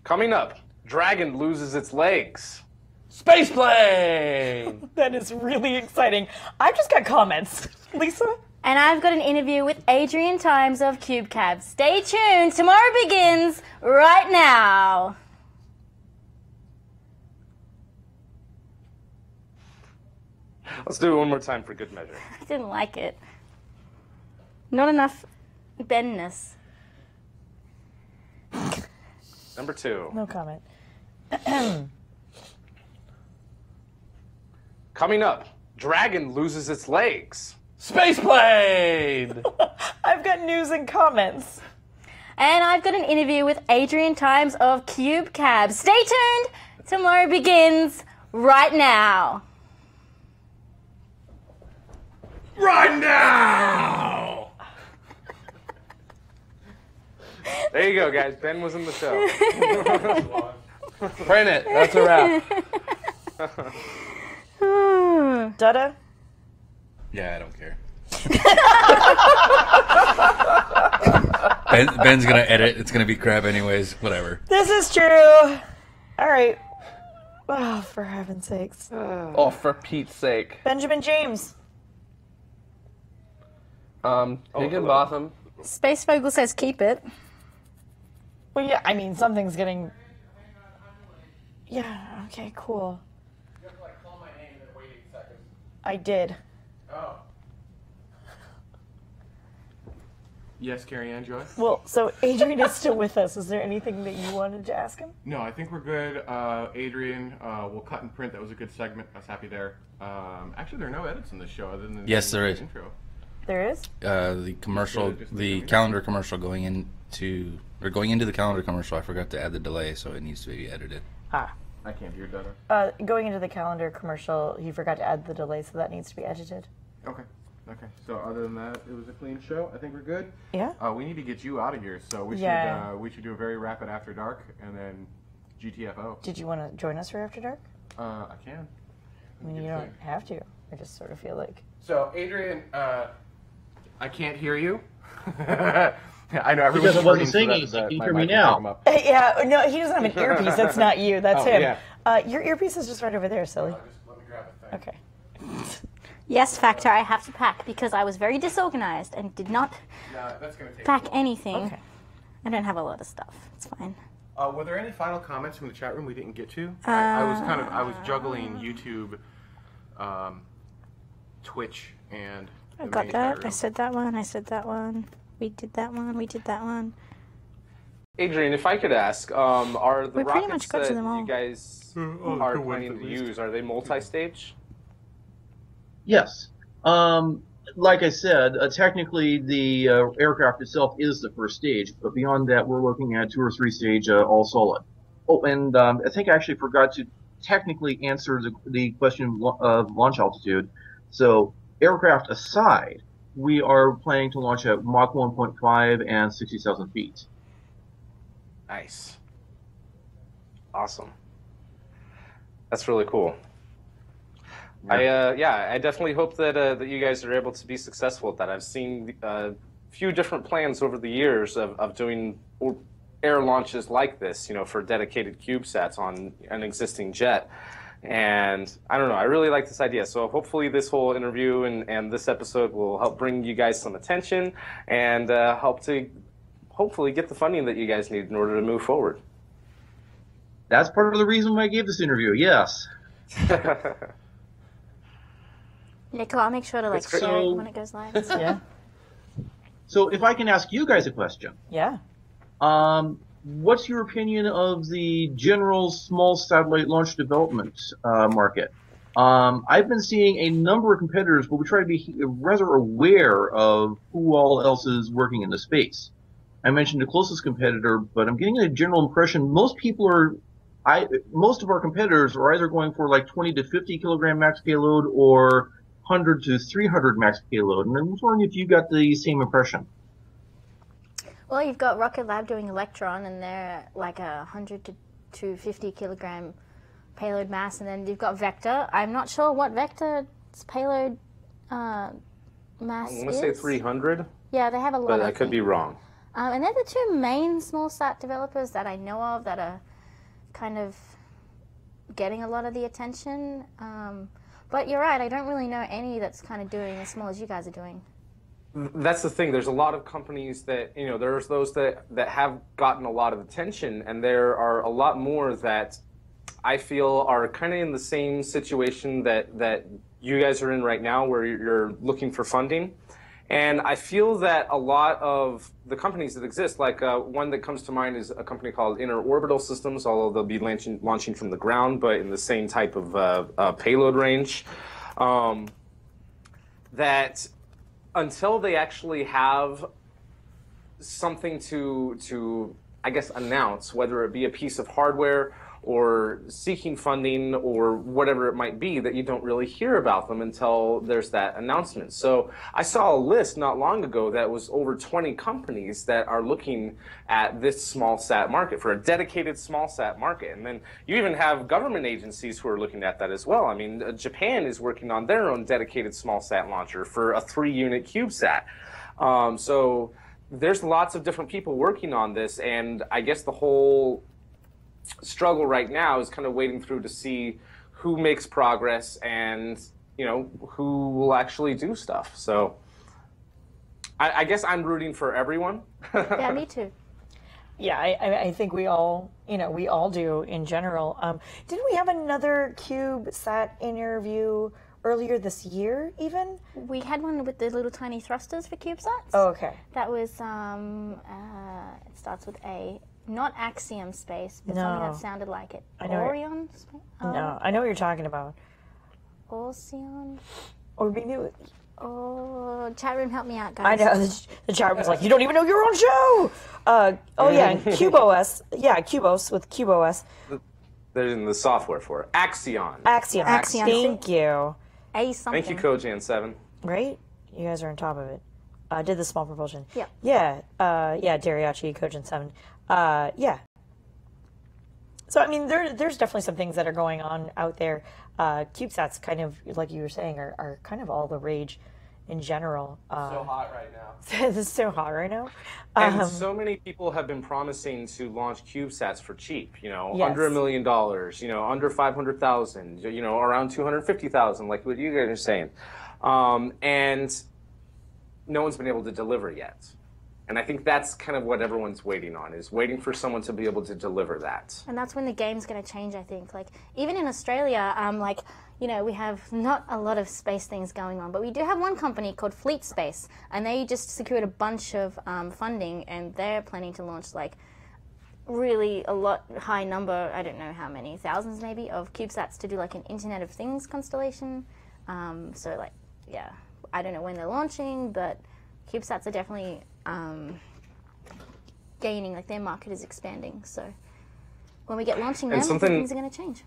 Coming up, Dragon loses its legs. Space plane. That is really exciting. I've just got comments. Lisa? And I've got an interview with Adrian Times of CubeCab. Stay tuned. Tomorrow begins right now. Let's do it one more time for good measure. I didn't like it. Not enough bendness. Number 2. No comment. Coming up, Dragon loses its legs. Space plane. I've got news and comments. And I've got an interview with Adrian Times of CubeCab. Stay tuned. Tomorrow begins right now. Right now. There you go, guys. Ben was in the show. Print it. That's a wrap. Dada? Yeah, I don't care. Ben's gonna edit. It's gonna be crap anyways. Whatever. This is true. All right. Oh, for heaven's sakes. Oh, for Pete's sake. Benjamin James. Higginbotham. Space Fogel says keep it. Well, yeah, I mean, something's getting... Yeah, okay, cool. You have to like call my name and then wait 8 seconds. I did. Yes, Carrie Ann, Joy? Well, so Adrian is still with us. Is there anything that you wanted to ask him? No, I think we're good. Adrian, we'll cut and print. That was a good segment. I was happy there. Actually, there are no edits in this show other than Yes, the there is. intro. There is? The commercial, the calendar commercial going into the calendar commercial. I forgot to add the delay, so it needs to be edited. Ah. I can't hear better. Going into the calendar commercial, he forgot to add the delay, so that needs to be edited. Okay. Okay. So other than that, it was a clean show. I think we're good. Yeah. We need to get you out of here, so we should do a very rapid After Dark and then GTFO. Did you want to join us for After Dark? I can. I mean, you don't have to. I just sort of feel like. So Adrian, I can't hear you. I know everyone's Because I wasn't screaming, singing, so that so you my hear me mic will now. come up. Yeah, no, he doesn't have an earpiece. That's not you. That's Oh, him. yeah. Your earpiece is just right over there, silly. Just let me grab the thing. Okay. Yes, Factor, I have to pack because I was very disorganized and did not That's gonna take pack a while. anything. Okay. I don't have a lot of stuff. It's fine. Were there any final comments from the chat room we didn't get to? I was juggling YouTube, Twitch, and I the got main that. chat I room. said that one. I said that one. We did that one. We did that one. Adrian, if I could ask, are the We pretty rockets much got to that them all. you guys Oh, are good one, planning at to least. use, are they multi-stage? Yes. Like I said, technically the aircraft itself is the first stage, but beyond that, we're looking at 2 or 3 stage all solid. Oh, and I think I actually forgot to technically answer the question of launch altitude. So, aircraft aside, we are planning to launch at Mach 1.5 and 60,000 feet. Nice. Awesome. That's really cool. I definitely hope that that you guys are able to be successful at that. I've seen a few different plans over the years of doing air launches like this, for dedicated CubeSats on an existing jet. And I don't know, I really like this idea. So hopefully this whole interview and this episode will help bring you guys some attention and help to hopefully get the funding that you guys need in order to move forward. That's part of the reason why I gave this interview, yes. Yeah, cool. I'll make sure to That's share great. it when it goes live. Yeah. So if I can ask you guys a question. Yeah. What's your opinion of the general small satellite launch development market? I've been seeing a number of competitors, but we try to be rather aware of who all else is working in the space. I mentioned the closest competitor, but I'm getting a general impression most of our competitors are either going for like 20 to 50 kilogram max payload or 100 to 300 max payload. And I'm wondering if you got the same impression. Well, you've got Rocket Lab doing Electron, and they're like 100 to 250 kilogram payload mass, and then you've got Vector. I'm not sure what Vector's payload mass I'm going to is. say 300, Yeah, they have a lot. but I I could be wrong. And they're the two main small sat developers that I know of that are kind of getting a lot of the attention. But you're right, I don't really know any that's kind of doing as small as you guys are doing. That's the thing. There's a lot of companies that, there's those that have gotten a lot of attention, and there are a lot more that I feel are kind of in the same situation that you guys are in right now, where you're looking for funding. And I feel that a lot of the companies that exist, like one that comes to mind is a company called Interorbital Systems, although they'll be launching from the ground, but in the same type of payload range, that until they actually have something to I guess, announce, whether it be a piece of hardware or seeking funding or whatever it might be, that you don't really hear about them until there's that announcement. So I saw a list not long ago that was over 20 companies that are looking at this small sat market for a dedicated small sat market. And then you even have government agencies who are looking at that as well. I mean, Japan is working on their own dedicated small sat launcher for a 3-unit CubeSat. So there's lots of different people working on this, and I guess the whole struggle right now is kind of waiting through to see who makes progress and who will actually do stuff. So I guess I'm rooting for everyone. Yeah, me too. Yeah, I think we all do in general. Didn't we have another CubeSat interview earlier this year, even? We had one with the little tiny thrusters for CubeSats. Oh, okay. That was, it starts with A. Not Axiom Space, but No. something that sounded like it. I know Orion Space? No, I know what you're talking about. Orsion? Or maybe it was... Oh, chat room, help me out, I guys. know, the chat room was like, you don't even know your own show! Oh yeah, and CubeOS. Yeah, CubeOS with CubeOS. There's in the software for it. Axion. Axiom. Thank you. A something. Thank you, Kojan7. Right? You guys are on top of it. Did the small propulsion. Yeah. Yeah. Yeah, Dariachi, Cogent 7. Yeah. So, I mean, there's definitely some things that are going on out there. CubeSats, kind of, like you were saying, are kind of all the rage in general. So hot right now. This is so hot right now. And so many people have been promising to launch CubeSats for cheap, Yes. under $1 million, under 500,000, around 250,000, like what you guys are saying. And no one's been able to deliver yet. And I think that's kind of what everyone's waiting on, is waiting for someone to be able to deliver that. And that's when the game's going to change, I think. Like, even in Australia, we have not a lot of space things going on, but we do have one company called Fleet Space, and they just secured a bunch of funding, and they're planning to launch, really a high number, I don't know how many, thousands maybe, of CubeSats to do, an Internet of Things constellation. Yeah, I don't know when they're launching, but CubeSats are definitely gaining, their market is expanding, so when we get launching them, things are going to change.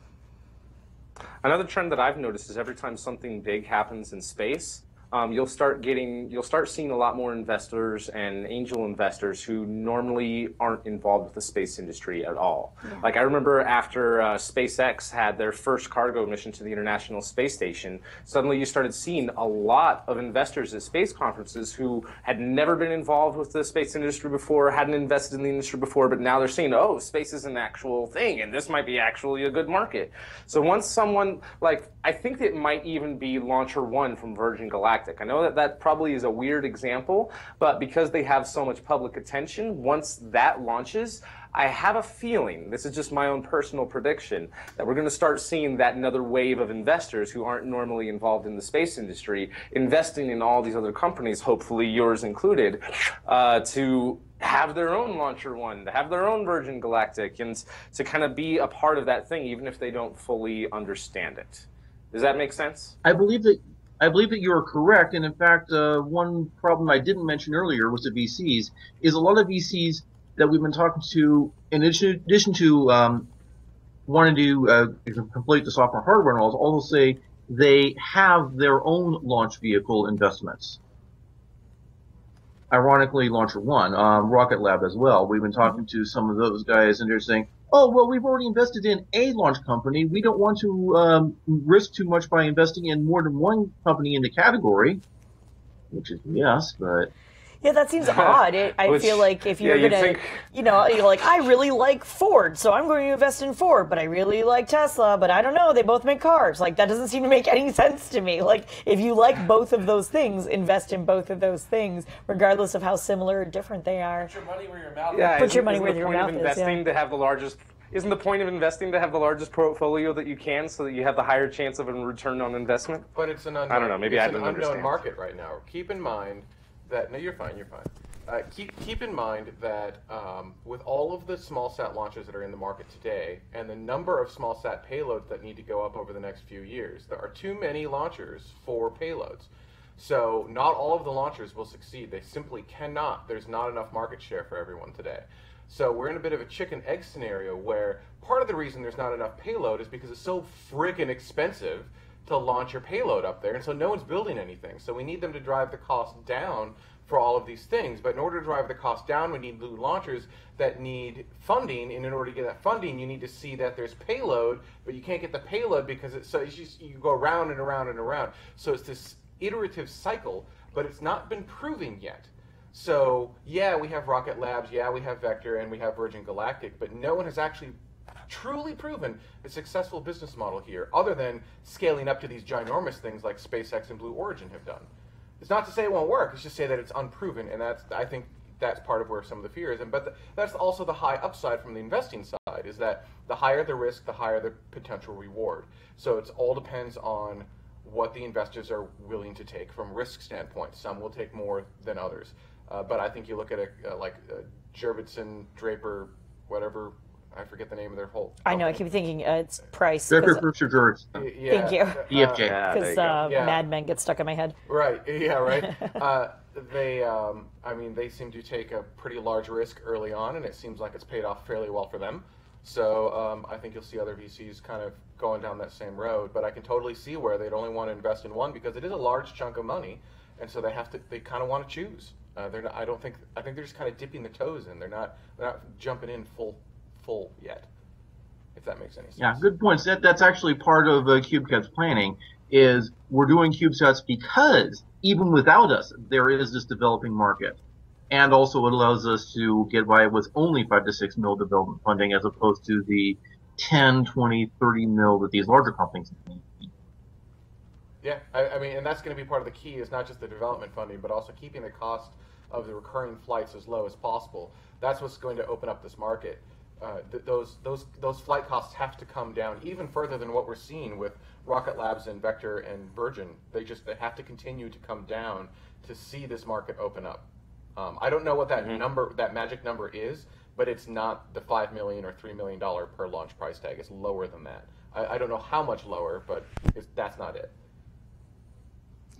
Another trend that I've noticed is every time something big happens in space, you'll start seeing a lot more investors and angel investors who normally aren't involved with the space industry at all. Yeah. I remember after SpaceX had their first cargo mission to the International Space Station, suddenly you started seeing a lot of investors at space conferences who had never been involved with the space industry before, hadn't invested in the industry before, but now they're seeing, oh, space is an actual thing, and this might be actually a good market. So once someone, I think it might even be Launcher One from Virgin Galactic. I know that probably is a weird example, but because they have so much public attention, once that launches, I have a feeling, this is just my own personal prediction, that we're going to start seeing that another wave of investors who aren't normally involved in the space industry, investing in all these other companies, hopefully yours included, to have their own Launcher One, to have their own Virgin Galactic, and to kind of be a part of that thing, even if they don't fully understand it. Does that make sense? I believe that you are correct, and in fact, one problem I didn't mention earlier was the VCs. Is a lot of VCs that we've been talking to, in addition to wanting to complete the software hardware and all, also say they have their own launch vehicle investments. Ironically, Launcher One, Rocket Lab as well. We've been talking to some of those guys, and they're saying, oh, well, we've already invested in a launch company. We don't want to risk too much by investing in more than one company in the category, which is yes, but... Yeah, that seems odd. I feel like if you're going to, you're like, I really like Ford, so I'm going to invest in Ford, but I really like Tesla, but I don't know, they both make cars. That doesn't seem to make any sense to me. If you like both of those things, invest in both of those things, regardless of how similar or different they are. Put your money where your mouth is. Yeah, put your money where your mouth is. Isn't the point of investing to have the largest portfolio that you can, so that you have the higher chance of a return on investment? But it's an unknown, I don't know, maybe I didn't understand. It's an unknown market right now. Keep in mind that, no, you're fine. Keep in mind that with all of the small sat launches that are in the market today, and the number of small sat payloads that need to go up over the next few years, there are too many launchers for payloads. So not all of the launchers will succeed. They simply cannot. There's not enough market share for everyone today. So we're in a bit of a chicken-egg scenario where part of the reason there's not enough payload is because it's so friggin' expensive to launch your payload up there, and so no one's building anything. So we need them to drive the cost down for all of these things. But in order to drive the cost down, we need new launchers that need funding, and in order to get that funding, you need to see that there's payload, but you can't get the payload because you go around and around and around. So it's this iterative cycle, but it's not been proven yet. So yeah, we have Rocket Labs, yeah, we have Vector, and we have Virgin Galactic, but no one has actually truly proven a successful business model here, other than scaling up to these ginormous things like SpaceX and Blue Origin have done. It's not to say it won't work, it's just to say that it's unproven, and I think that's part of where some of the fear is. But that's also the high upside from the investing side, is that the higher the risk, the higher the potential reward. So it all depends on what the investors are willing to take from risk standpoint. Some will take more than others. But I think you look at like Jurvetson, Draper, whatever, I forget the name of their whole company. I know, I keep thinking it's Price. Draper, Berkshire, George. Yeah, Thank you. EFJ. Because Mad Men gets stuck in my head. Right, yeah, right. I mean, they seem to take a pretty large risk early on, and it seems like it's paid off fairly well for them. So I think you'll see other VCs kind of going down that same road. But I can totally see where they'd only want to invest in one because it is a large chunk of money, and so they kind of want to choose. They're not, I think they're just kind of dipping the toes in. They're not jumping in full yet, if that makes any sense. Yeah, good points. That's actually part of CubeCat's planning. Is we're doing CubeSats because even without us, there is this developing market. And also it allows us to get by with only 5 to 6 mil development funding as opposed to the 10, 20, 30 mil that these larger companies need. Yeah, I mean, and that's going to be part of the key is not just the development funding, but also keeping the cost of the recurring flights as low as possible. That's what's going to open up this market. Those flight costs have to come down even further than what we're seeing with Rocket Labs and Vector and Virgin. They have to continue to come down to see this market open up. I don't know what that number, that magic number is, but it's not the $5 million or $3 million per launch price tag. It's lower than that. I don't know how much lower, but that's not it.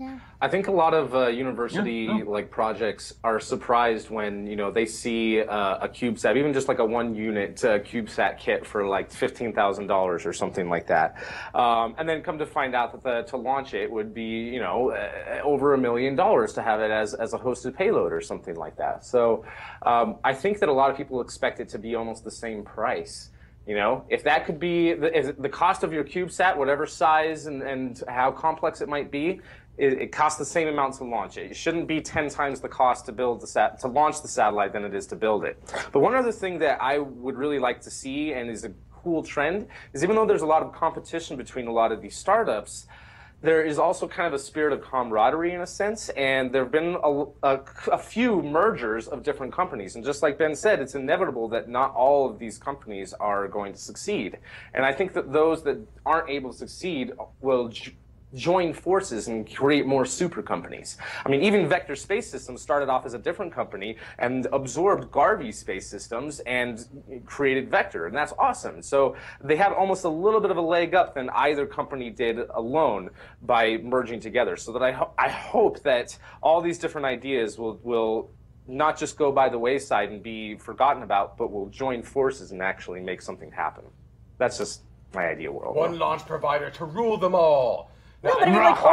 Yeah. I think a lot of university like projects are surprised when they see a CubeSat, even just like a 1-unit CubeSat kit for like $15,000 or something like that, and then come to find out that to launch it would be over $1 million to have it as a hosted payload or something like that. So I think that a lot of people expect it to be almost the same price. If that could be the cost of your CubeSat, whatever size and how complex it might be, it costs the same amount to launch it. It shouldn't be 10 times the cost to launch the satellite than it is to build it. But one other thing that I would really like to see and is a cool trend is even though there's a lot of competition between a lot of these startups, there is also kind of a spirit of camaraderie in a sense, and there have been a few mergers of different companies. And just like Ben said, it's inevitable that not all of these companies are going to succeed. And I think that those that aren't able to succeed will join forces and create more super companies. I mean, even Vector Space Systems started off as a different company and absorbed Garvey Space Systems and created Vector, and that's awesome. So they have almost a little bit of a leg up than either company did alone by merging together. So that I hope that all these different ideas will not just go by the wayside and be forgotten about, but will join forces and actually make something happen. That's just my ideal world. One launch provider to rule them all. No, but I mean, like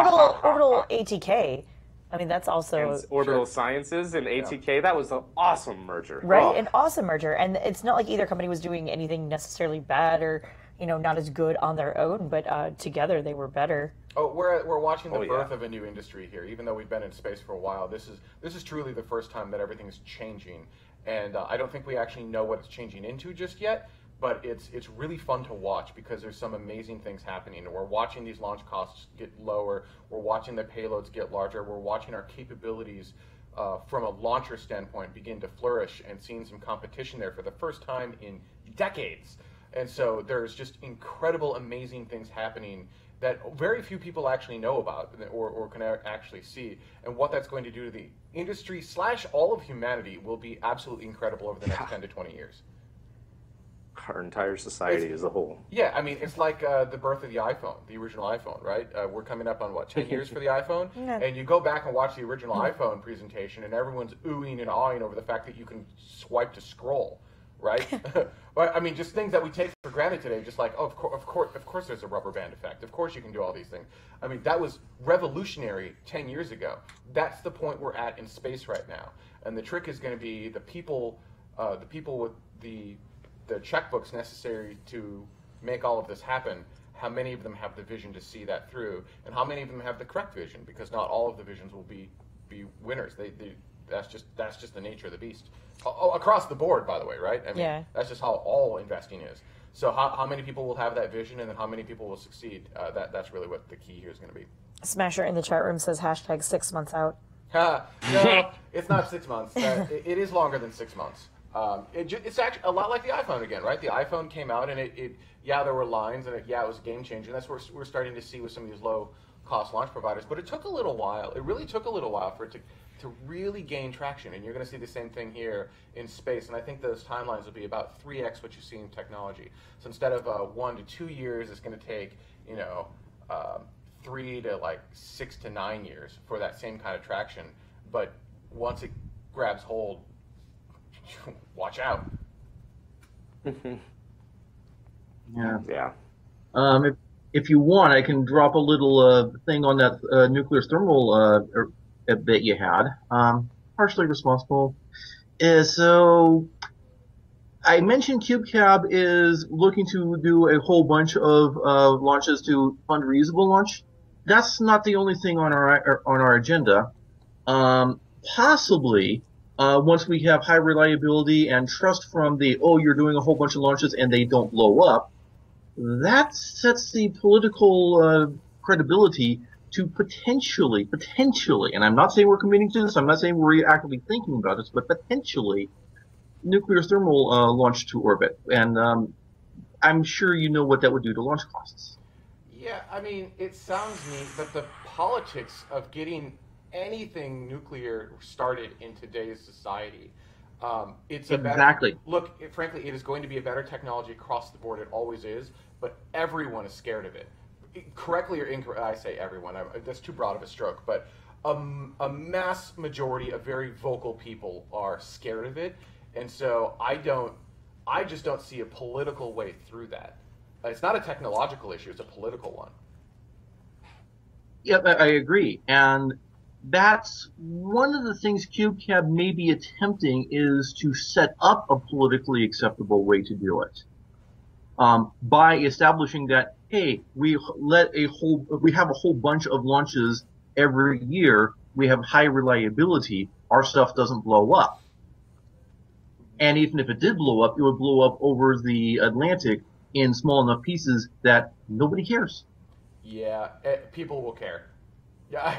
Orbital ATK. I mean, that's also... And Orbital Sciences and ATK, that was an awesome merger. Right, an awesome merger. And it's not like either company was doing anything necessarily bad or, not as good on their own, but together they were better. Oh, we're watching the birth of a new industry here. Even though we've been in space for a while, this is truly the first time that everything's changing. And I don't think we actually know what it's changing into just yet. But it's really fun to watch because there's some amazing things happening. We're watching these launch costs get lower. We're watching the payloads get larger. We're watching our capabilities from a launcher standpoint begin to flourish and seeing some competition there for the first time in decades. And so there's just incredible, amazing things happening that very few people actually know about or can actually see. And what that's going to do to the industry / all of humanity will be absolutely incredible over the next 10 to 20 years. Our entire society as a whole. Yeah, I mean, it's like the birth of the iPhone, the original iPhone, right? We're coming up on, 10 years for the iPhone? Yeah. And you go back and watch the original iPhone presentation, and everyone's oohing and awing over the fact that you can swipe to scroll, right? But, I mean, just things that we take for granted today, just like, of course there's a rubber band effect. Of course you can do all these things. I mean, that was revolutionary 10 years ago. That's the point we're at in space right now. And the trick is going to be the people with the checkbooks necessary to make all of this happen, how many of them have the vision to see that through, and how many of them have the correct vision, because not all of the visions will be winners. That's just the nature of the beast. Across the board, by the way, right? I mean, that's just how all investing is. So how many people will have that vision, and then how many people will succeed? That's really what the key here is going to be. Smasher in the chat room says #6 months out. No, it's not 6 months. It is longer than 6 months. It's actually a lot like the iPhone again, right? The iPhone came out and there were lines and it was a game changer. And that's what we're starting to see with some of these low cost launch providers, but it took a little while. It really took a little while for it to really gain traction, and you're going to see the same thing here in space. And I think those timelines will be about 3x what you see in technology. So instead of 1 to 2 years, it's going to take 3 to like 6 to 9 years for that same kind of traction. But once it grabs hold, watch out. Yeah. If you want, I can drop a little thing on that nuclear thermal bit you had. Partially responsible. So I mentioned CubeCab is looking to do a whole bunch of launches to fund reusable launch. That's not the only thing on our agenda. Possibly, once we have high reliability and trust from you're doing a whole bunch of launches and they don't blow up, that sets the political credibility to potentially, and I'm not saying we're committing to this, I'm not saying we're actively thinking about this, but potentially nuclear thermal launch to orbit. And I'm sure you know what that would do to launch costs. Yeah, I mean, it sounds neat, but the politics of getting anything nuclear started in today's society, it's exactly. Frankly, it is going to be a better technology across the board. It always is, but everyone is scared of it. Correctly or incorrectly, I say everyone. That's too broad of a stroke, but a mass majority of very vocal people are scared of it, and so I just don't see a political way through that. It's not a technological issue; it's a political one. Yeah, I agree, and that's one of the things CubeCab may be attempting is to set up a politically acceptable way to do it. By establishing that, hey, we have a whole bunch of launches every year. We have high reliability. Our stuff doesn't blow up. And even if it did blow up, it would blow up over the Atlantic in small enough pieces that nobody cares. Yeah, people will care. Yeah,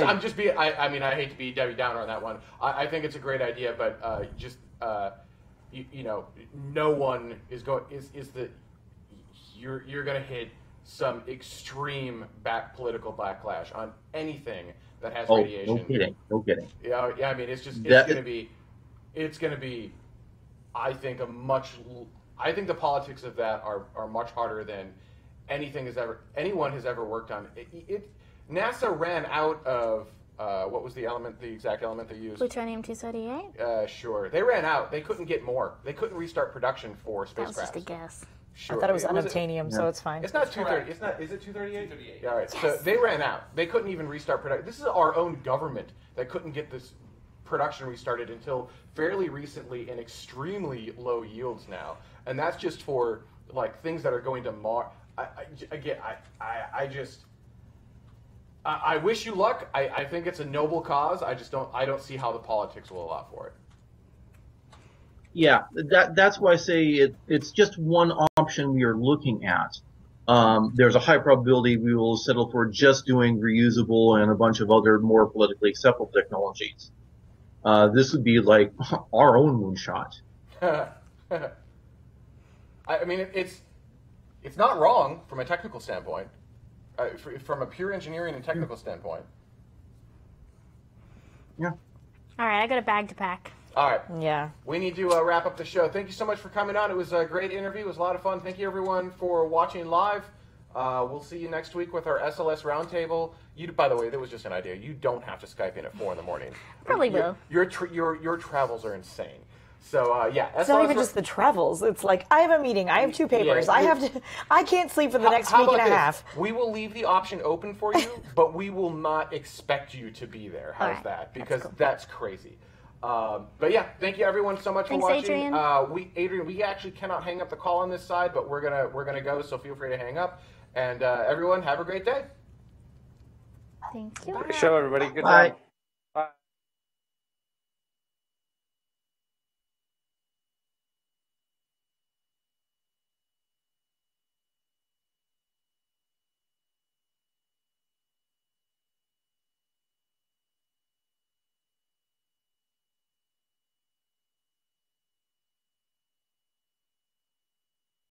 I'm just being. I mean, I hate to be Debbie Downer on that one. I think it's a great idea, but no one is going. You're going to hit some extreme political backlash on anything that has radiation. No kidding. Yeah. I mean, it's going to be. I think the politics of that are much harder than anyone has ever worked on. NASA ran out of what was the exact element they used? Plutonium-238? Sure. They ran out. They couldn't get more. They couldn't restart production for spacecraft. That was just a guess. Sure. I thought it was unobtainium, so it's fine. It's not 230. It's not. Is it 238? 238. Yeah, all right. Yes. So they ran out. They couldn't even restart production. This is our own government that couldn't get this production restarted until fairly recently in extremely low yields now, and that's just for like things that are going to Mars. I wish you luck. I think it's a noble cause. I don't see how the politics will allow for it. Yeah, that's why I say it's just one option we are looking at. There's a high probability we will settle for just doing reusable and a bunch of other more politically acceptable technologies. This would be like our own moonshot. I mean, it's not wrong from a technical standpoint, from a pure engineering and technical standpoint. Yeah. All right, I got a bag to pack. All right. Yeah. We need to wrap up the show. Thank you so much for coming on. It was a great interview. It was a lot of fun. Thank you, everyone, for watching live. We'll see you next week with our SLS Roundtable. By the way, that was just an idea. You don't have to Skype in at 4 in the morning. Probably will. Your travels are insane. So yeah, it's not even just the travels. It's like I have a meeting. I have 2 papers. Yeah, I can't sleep for the next week and a half. We will leave the option open for you, but we will not expect you to be there. How's that? Because that's crazy. But yeah, thank you everyone so much for watching. Adrian, we actually cannot hang up the call on this side, but we're gonna go. So feel free to hang up. And everyone, have a great day. Thank you. Good show, everybody. Good Bye. night.